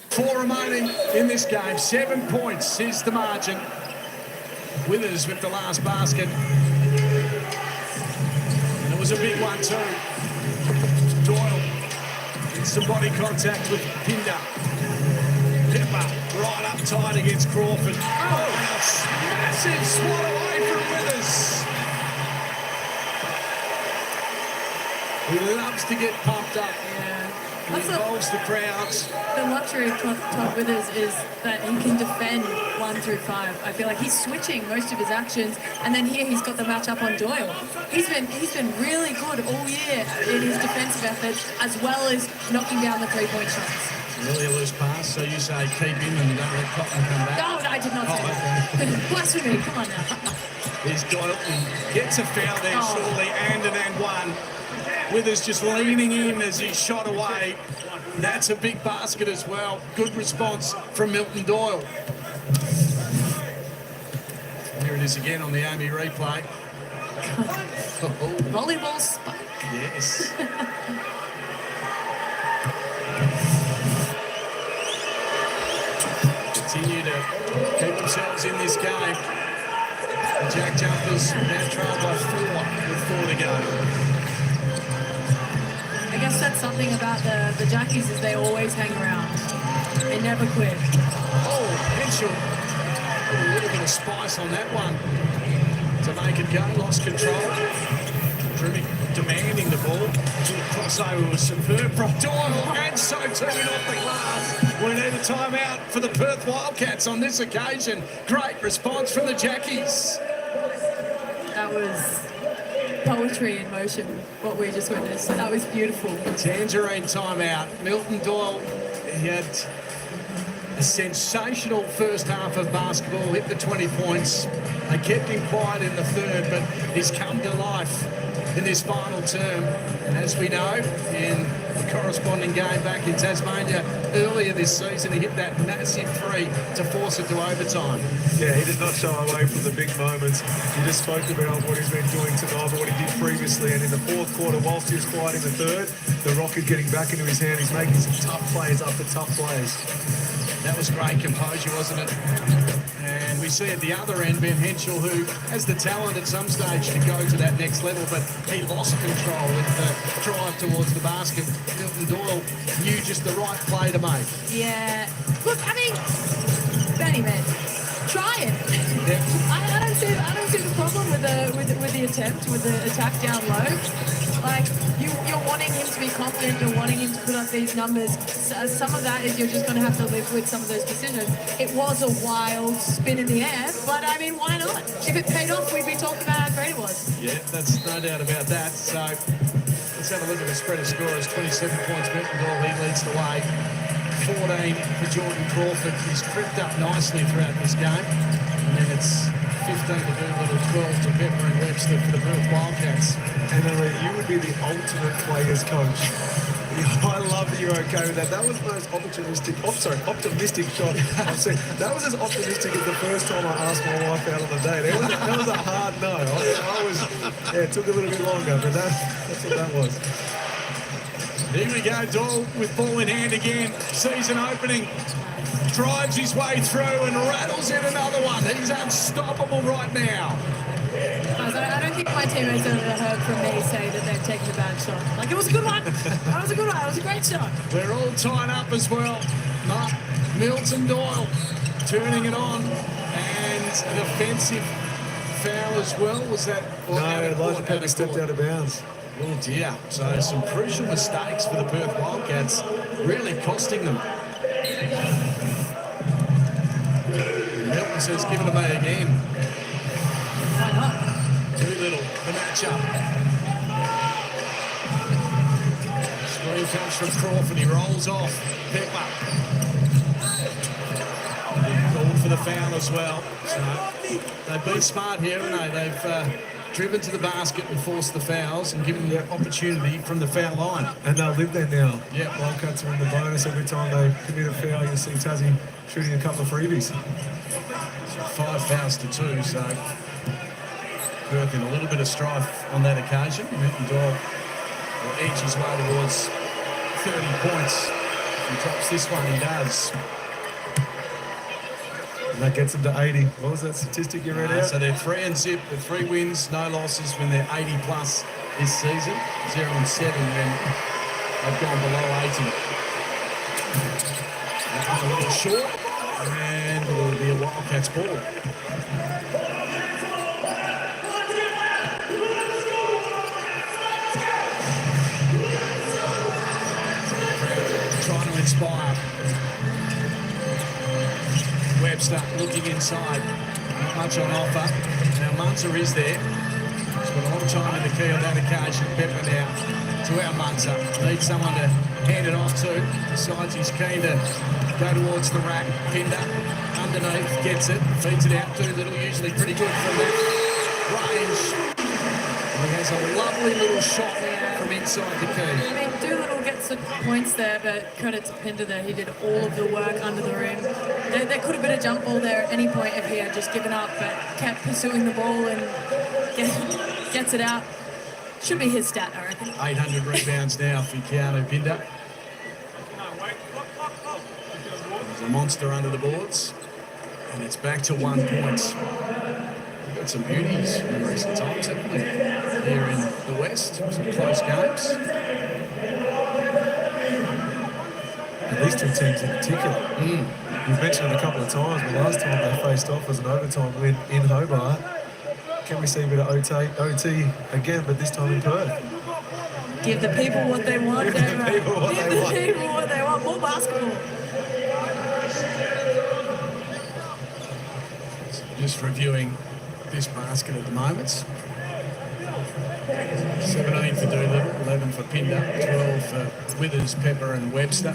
Speaker 1: Four remaining in this game. 7 points is the margin. Withers with the last basket. And it was a big one too. Doyle in some body contact with Pinder. Pepper right up tight against Crawford. Oh, and a massive swat away from Withers. He loves to get pumped up.
Speaker 2: Yeah.
Speaker 1: He involves the crowds.
Speaker 2: The luxury of Todd Withers is that he can defend 1 through 5. I feel like he's switching most of his actions, and then here he's got the matchup on Doyle. He's been really good all year in his defensive efforts, as well as knocking down the 3-point shots.
Speaker 1: Really a loose pass, so you say keep him and don't let Cotton come back.
Speaker 2: No, I did not say that. Blasphemy, come on now.
Speaker 1: He's got it and gets a foul there, surely, and an and one. Withers just leaning in as he shot away. That's a big basket as well. Good response from Milton Doyle. Here it is again on the AMI replay.
Speaker 2: Volleyball spike.
Speaker 1: Yes. Continue to keep themselves in this game. The Jack Jumpers now trailed by 4 with 4 to go.
Speaker 2: I guess that's something about the Jackies is they always hang around. They never quit.
Speaker 1: Oh, Henschel. A little bit of spice on that one to make it go. Lost control. Drimic demanding the ball. Crossover was superb from Doyle, and so too off the glass. We need a timeout for the Perth Wildcats on this occasion. Great response from the Jackies.
Speaker 2: That was poetry in motion, what we just witnessed. That was beautiful.
Speaker 1: Tangerine timeout. Milton Doyle, he had a sensational first half of basketball, hit the 20 points. They kept him quiet in the third, but he's come to life in this final term. And as we know, in the corresponding game back in Tasmania earlier this season, he hit that massive 3 to force it to overtime.
Speaker 3: Yeah, he did not shy away from the big moments. He just spoke about what he's been doing tonight, but what he did previously. And in the fourth quarter, whilst he was quiet in the third, the rocket getting back into his hand. He's making some tough plays after tough plays.
Speaker 1: That was great composure, wasn't it? And we see at the other end, Ben Henschel, who has the talent at some stage to go to that next level, but he lost control with the drive towards the basket. Milton Doyle knew just the right play to make.
Speaker 2: Yeah. Look, I mean, Benny, man, try it.
Speaker 1: Yeah.
Speaker 2: I don't see the problem with the attempt, with the attack down low. Like, you're wanting him to be confident, you're wanting him to put up these numbers. Some of that is you're just going to have to live with some of those decisions. It was a wild spin in the air, but I mean, why not? If it paid off, we'd be talking about how great it was.
Speaker 1: Yeah, that's no doubt about that. So let's have a look at the spread of scorers. 27 points, Milton Doyle, he leads the way. 14 for Jordan Crawford. He's crept up nicely throughout this game. And then it's 15 to Doolittle, 12 to Pepper and Webster for the Perth Wildcats.
Speaker 3: And you would be the ultimate players coach. I love that you're okay with that. That was the most optimistic shot I've seen. That was as optimistic as the first time I asked my wife out on the date. That was a hard no. It took a little bit longer, but that's what that was.
Speaker 1: Here we go, Doyle with ball in hand again. Season opening. Drives his way through and rattles in another one. He's unstoppable right now.
Speaker 2: I don't think my teammates have ever heard from me say that they've taken a bad shot. Like, it was a good one. That was a good one. That was a great shot.
Speaker 1: We're all tied up as well. Milton Doyle turning it on. And an offensive foul as well. Was that?
Speaker 3: No, Elijah Pepper stepped out of bounds.
Speaker 1: Oh dear. So some crucial mistakes for the Perth Wildcats, really costing them. Milton says, give it to me again.
Speaker 2: Why not?
Speaker 1: Doolittle, the matchup. Screen comes from Crawford, he rolls off. Pepper. Called for the foul as well. So they've been smart here, haven't they? They've driven to the basket and forced the fouls and given them the opportunity from the foul line.
Speaker 3: And they'll live there now.
Speaker 1: Yeah.
Speaker 3: Wildcats are in the bonus every time they commit a foul. You'll see Tassie shooting a couple of freebies.
Speaker 1: 5 fouls to 2, so Perth in a little bit of strife on that occasion. Milton Doyle will edge his way towards 30 points. If he drops this one, he does.
Speaker 3: And that gets them to 80. What was that statistic you read out?
Speaker 1: So they're 3-0 with 3 wins, no losses when they're 80 plus this season. 0-7 when they've gone below 80. That one a little short, and it'll be a Wildcats ball. Trying to inspire. Webster looking inside. Not much on offer. Now Munzer is there. He's got a long time in the key on that occasion. Pepper now to our Munzer. Needs someone to hand it off to. Decides he's keen to go towards the rack. Pinder underneath, gets it, feeds it out. Doolittle usually pretty good from that range. And he has a lovely little shot from from inside the key.
Speaker 2: I mean, Doolittle gets the points there, but credit to Pinder there. He did all of the work under the rim. There could have been a jump ball there at any point if he had just given up, but kept pursuing the ball and gets it out. Should be his stat, I reckon.
Speaker 1: 800 rebounds now for Keanu Pinder. He's a monster under the boards. And it's back to 1 point. We've got some beauties in recent times, haven't we? Here in the West, some close games.
Speaker 3: And these two teams in particular. You've mentioned it a couple of times, but last time they faced off was an overtime win in Hobart. Can we see a bit of OT again, but this time in Perth?
Speaker 2: Give the people what they want.
Speaker 3: Give the people what they want.
Speaker 2: Give the people what they want. More basketball.
Speaker 1: Just reviewing this basket at the moment. 17 for Doolittle, 11 for Pinder, 12 for Withers, Pepper and Webster.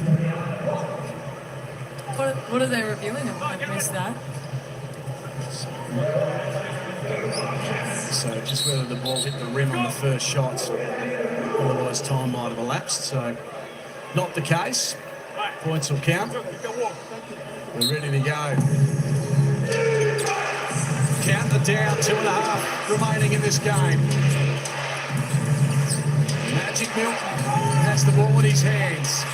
Speaker 2: What are they reviewing? I've missed that.
Speaker 1: So just whether the ball hit the rim on the first shot, otherwise time might have elapsed. So not the case. Points will count. We're ready to go. Count it down, 2.5 remaining in this game. Magic Milton has the ball in his hands.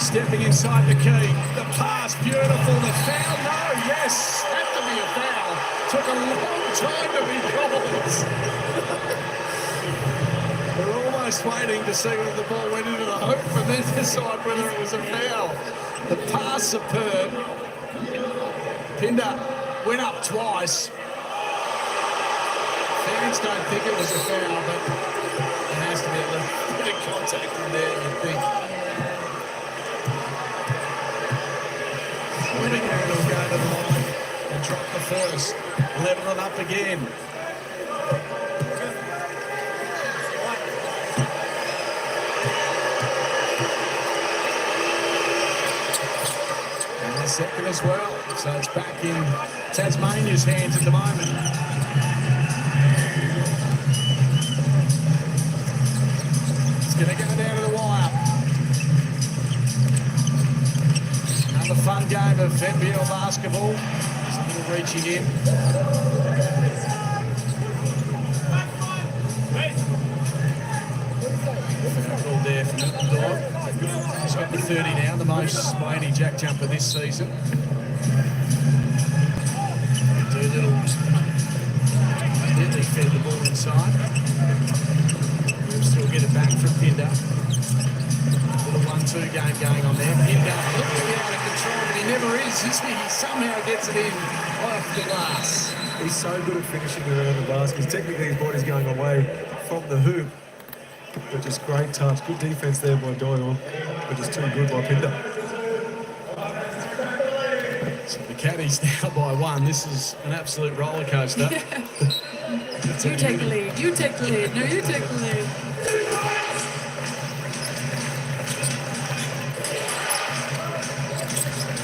Speaker 1: Stepping inside the key. The pass, beautiful. The foul, no, yes. Had to be a foul. Took a long time to be called. We're almost waiting to see whether the ball went into the hoop and then decide whether it was a foul. The pass superb. Pinder went up twice. Fans don't think it was a foul, but there has to be a little bit of contact in there, you'd think. Whittaker will go to the line and drop the first. Level it up again. And the second as well. So it's back in Tasmania's hands at the moment. It's going to go down to the wire. Another fun game of NBL basketball. There's a little reaching in. Foul there from Milton Dog. He's got the 30 now, the most by any jack jumper this season. Doolittle nearly fed the ball inside. We'll still get it back from Pinder. Little 1-2 game going on there. Pinder looks to be out of control, but he never is he? He somehow gets it in off the glass.
Speaker 3: He's so good at finishing around the basket. Technically, his body's going away from the hoop. But just great touch. Good defense there by Doyle. But just too good by Pinder.
Speaker 1: So the Caddies now by 1. This is an absolute roller coaster.
Speaker 2: You take the lead. You take the lead. No, you take the lead.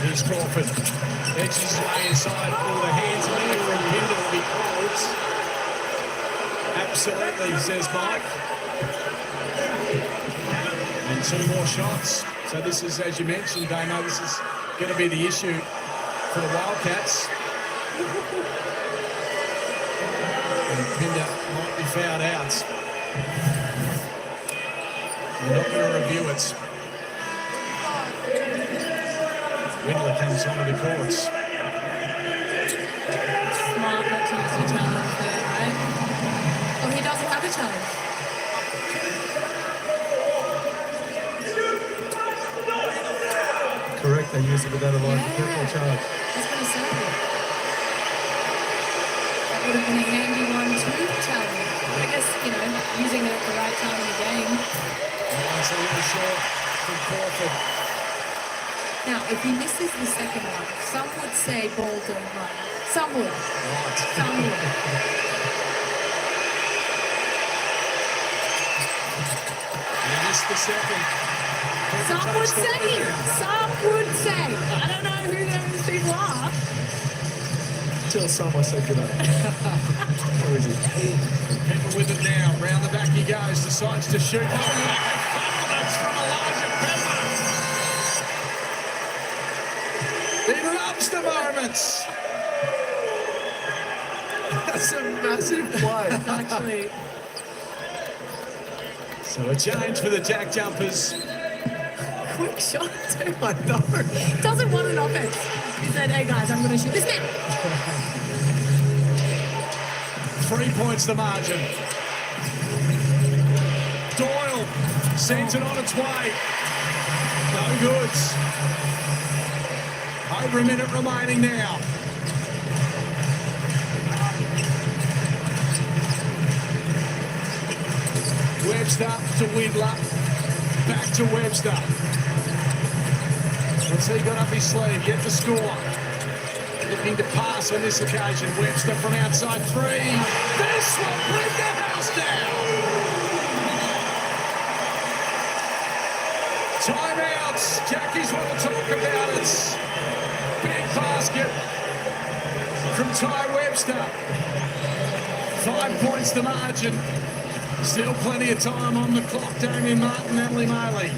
Speaker 1: Here's Crawford. Edges his way inside. All the hands in there from Pinder will be called. Absolutely, says Mike. And 2 more shots. So this is, as you mentioned, Damo, this is going to be the issue for the Wildcats. And Pinder might be fouled out. We're not going to review it. Whittler comes onto the courts.
Speaker 2: Smart not to use the challenge there, right? Oh, he doesn't have a challenge.
Speaker 3: Correct, they used it without a line for personal charge.
Speaker 2: I was going to say. That would have been a handy one too, challenge. I guess, using it at the right time in the game.
Speaker 1: It's a little short from Crawford.
Speaker 2: Now, if he misses the second one, some would say ball don't run. Some would.
Speaker 1: Right.
Speaker 2: Some would.
Speaker 1: He missed the second.
Speaker 2: Some would say. Some would say. I don't know who those people are.
Speaker 3: tell Sam I said good day. Where is he?
Speaker 1: Pepper with it now. Round the back he goes. Decides to shoot. Confidence from Elijah Pepper. He loves the moments.
Speaker 3: That's a massive play.
Speaker 2: Actually,
Speaker 1: So a change for the Jack Jumpers.
Speaker 2: quick shot too.
Speaker 3: I know.
Speaker 2: Doesn't want an offense. He said, hey guys, I'm going to shoot this man.
Speaker 1: 3 points the margin. Doyle sends it on its way. No goods. Over a minute remaining now. Webster to Windler. Back to Webster. What's he got up his sleeve? Yet to score. Looking to pass on this occasion. Webster from outside three. This will bring the house down. Timeouts. Jackies want to talk about it. Big basket from Ty Webster. 5 points the margin. Still plenty of time on the clock. Damien Martin, Emily Maley.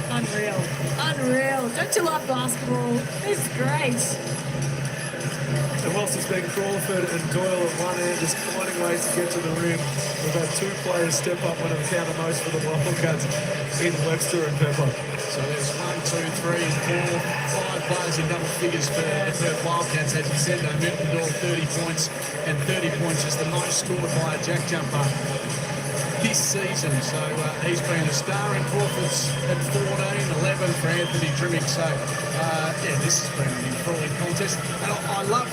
Speaker 2: Unreal. Unreal. Don't you love basketball? It's great.
Speaker 3: And whilst it's been Crawford and Doyle at one end, just finding ways to get to the rim, we've had two players step up when it counted most for the Wildcats in Webster and Pepper.
Speaker 1: So there's 1, 2, 3, 4, 5 players in double figures for the Perth Wildcats. As you said, they met the door 30 points, and 30 points is the most scored by a Jack Jumper this season. So he's been a star in Crawford's at 14, 11 for Anthony Drimmick. So yeah, this has been an enthralling contest. And I love,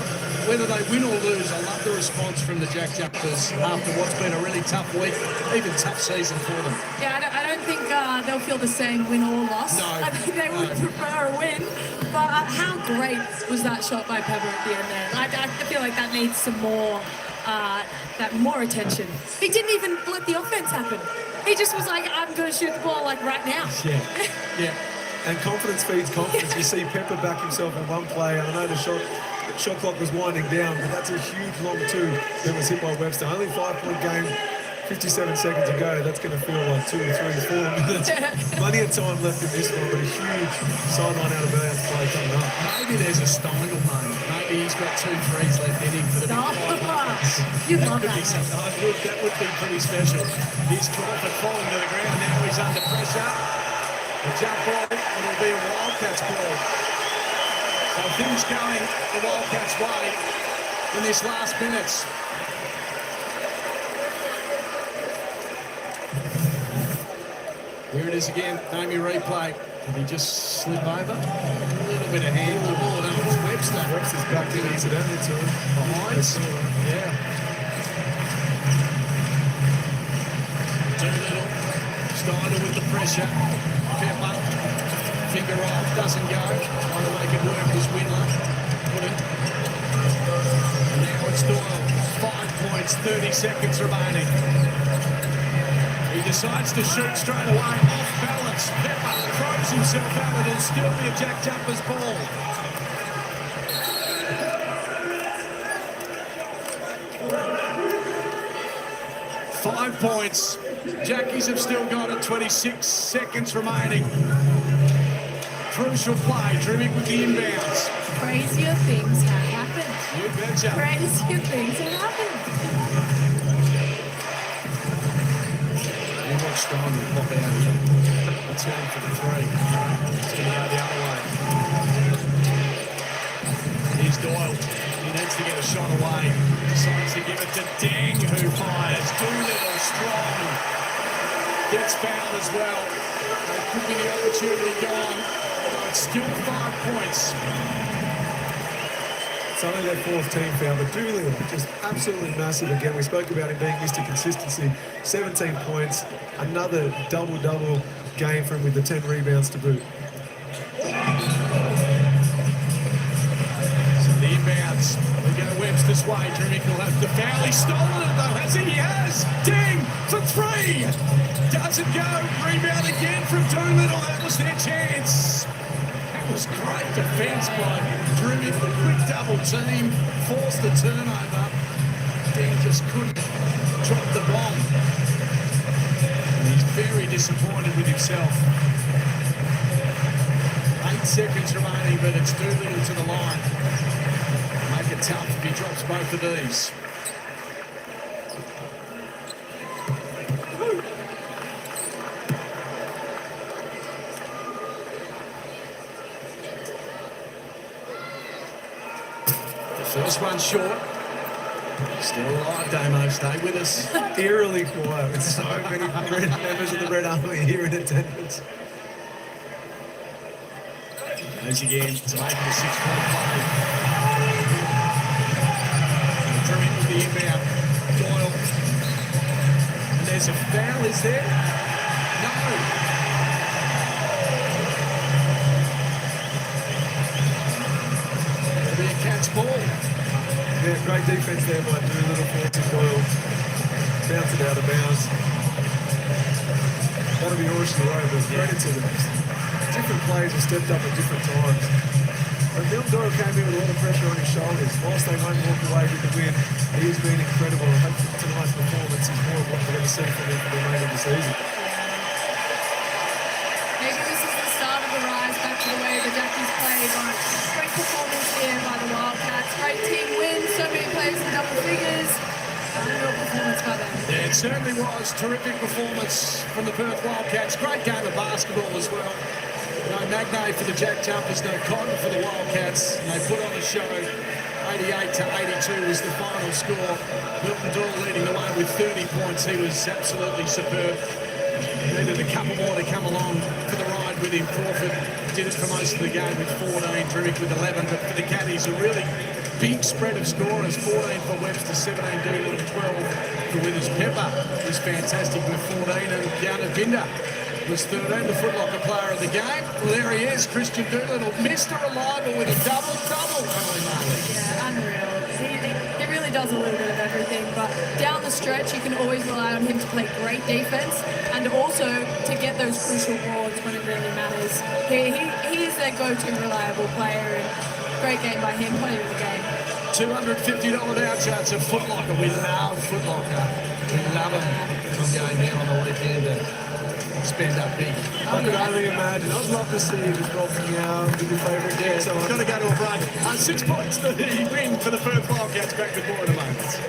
Speaker 1: whether they win or lose, I love the response from the Jack Jumpers after what's been a really tough week, even tough season for them.
Speaker 2: Yeah, I don't think they'll feel the same win or loss.
Speaker 1: No.
Speaker 2: I think they would prefer a win. But how great was that shot by Pepper at the end there? I feel like that needs some more more attention. He didn't even let the offense happen. He just was like, I'm going to shoot the ball like right now.
Speaker 3: Yeah.
Speaker 1: Yeah.
Speaker 3: And confidence feeds confidence. You see Pepper back himself in one play. I know the shot clock was winding down, but that's a huge long two that was hit by Webster. Only 5-point game, 57 seconds to go. That's going to feel like 2, 3, 4 minutes. Plenty of time left in this one, but a huge sideline out of bounds play coming up.
Speaker 1: Maybe there's a Steindl moment. Maybe he's got 2 threes left in him for the
Speaker 2: Stop.
Speaker 1: big 5 points.
Speaker 2: You
Speaker 1: That
Speaker 2: love
Speaker 1: could be
Speaker 2: that.
Speaker 1: something. That would be pretty special. Here's Crawford falling to the ground. Now he's under pressure. The jump ball, it'll be a Wildcats ball. So things going the Wildcats' way in this last minutes. Here it is again, Amy replay. Did he just slip over? A little bit of hand. The ball, that was Webster.
Speaker 3: Webster's back in incidentally to him.
Speaker 1: Behind. Yeah. Doolittle. Steiner with the pressure. Pepper. Finger off. Doesn't go. Trying to make it work was Windler. And now it's Doyle. 5 points, 30 seconds remaining. He decides to shoot straight away, off balance. Pepper throws himself out. It'll still be a Jack Jumpers ball. Five points. Jackies have still got it. 26 seconds remaining. Crucial play. Drimmick with the inbounds.
Speaker 2: Crazier things have happened.
Speaker 1: You betcha.
Speaker 2: Crazier things have happened.
Speaker 1: You watch Steiner pop out here. That's going for the 3. It's going to go the other way. Here's Doyle. He needs to get a shot away. Decides to give it to Deng, who fires. Doolittle strong. Gets fouled as well. They're cooking the opportunity gone. It's still 5 points.
Speaker 3: It's only their 4th team foul, but Doolittle just absolutely massive again. We spoke about him being Mr. Consistency. 17 points, another double-double game for him with the 10 rebounds to boot.
Speaker 1: So the inbounds. We go Webster's way. Drimmick will have to foul. He's stolen it though, has he? He has. Deng for 3. Doesn't go. Rebound again from Doolittle. That was their chance. That was great defence by Drewy. The quick double team forced the turnover. Dan just couldn't drop the bomb. And he's very disappointed with himself. 8 seconds remaining, but it's Doolittle to the line. Make it tough if he drops both of these. First one short. Still alive, Damo. Stay with us.
Speaker 3: Eerily quiet with so many red members of the Red Army here in attendance.
Speaker 1: Goes again to make it a 6-point play. Drew in with the inbound. Doyle. And there's a foul, is there? No. It'll be a cat's ball.
Speaker 3: Yeah, great defense there by Doolittle, forcing Doyle. Bounce it out of bounds. That'll be Orange in the row, but credit to them. Different players have stepped up at different times. But Bill Doyle came in with a lot of pressure on his shoulders. Whilst they won't walk away with the win, he has been incredible. And hopefully tonight's performance is more of what we're going to see from him for the remainder of the season.
Speaker 2: Maybe this is the start of the rise back to the way the Jackies played. Great performance here by the Wildcats. Great team win. So many players in double figures. Real performance by them.
Speaker 1: Yeah, it certainly was. Terrific performance from the Perth Wildcats. Great game of basketball as well. No Magnay for the Jack Jumpers, no Cotton for the Wildcats. And they put on a show. 88-82 was the final score. Milton Doyle leading the way with 30 points. He was absolutely superb. Needed a couple more to come along for the ride with him. Crawford did it for most of the game with 14, Drimick with 11. But for the Caddies, a really big spread of scorers. 14 for Webster, 17 Doolittle, 12 for Withers. Pepper was fantastic with 14, and Gianna Binder was 13, the Footlocker player of the game. Well, there he is, Christian Doolittle, Mr. Reliable with a double-double.
Speaker 2: Yeah, unreal. He really does a little bit of everything, but down the stretch, you can always rely on him to play great defense and also to get those crucial boards when it really matters. He is their go-to reliable player, and great game by him, plenty of the game.
Speaker 1: $250 voucher to Footlocker. We love Footlocker. We love them. I'm going down on the weekend and spend up big.
Speaker 3: I could only imagine. I'd love to see you just rocking out with your favourite game.
Speaker 1: So I've got to go to a break. 6 points to the win for the Perth Wildcats. Back with more in a moment.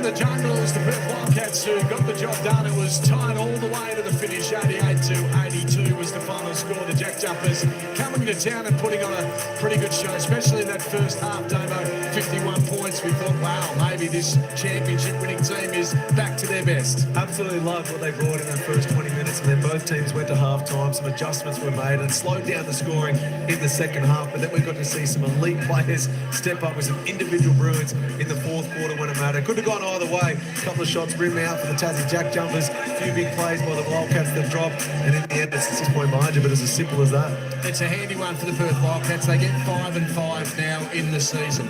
Speaker 1: the Jungles, the Perth Wildcats, who got the job done. It was tied all the way to the finish. 88-82 was the final score. The Jack Jumpers coming to town and putting on a pretty good show, especially in that first half, Damo. 51 points. We thought, wow, maybe this championship winning team is back to their best.
Speaker 3: Absolutely loved what they brought in that first 20 minutes, and then both teams went to half-time. Some adjustments were made and slowed down the scoring in the second half, but then we got to see some elite players step up with some individual brilliance in the fourth quarter when it mattered. Could have gone either way. A couple of shots rim out for the Tassie Jack Jumpers, a few big plays by the Wildcats that dropped, and in the end it's a 6-point margin, but it's as simple as that.
Speaker 1: It's a handy one for the Perth Wildcats. They get 5-5 now in the season.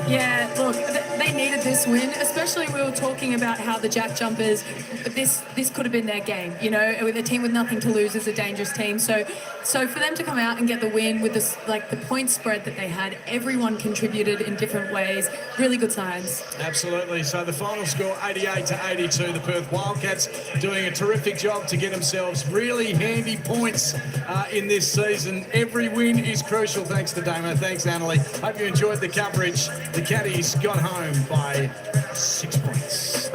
Speaker 2: Yeah, look, they needed this win, especially we were talking about how the Jack Jumpers, this could have been their game, you know, with a team with nothing to lose is a dangerous team. So for them to come out and get the win with this, like the point spread that they had, everyone contributed in different ways. Really good signs.
Speaker 1: Absolutely. So the final score, 88-82. The Perth Wildcats doing a terrific job to get themselves really handy points in this season. Every win is crucial. Thanks to Damo. Thanks, Annalie. Hope you enjoyed the coverage. The Caddies got home by 6 points.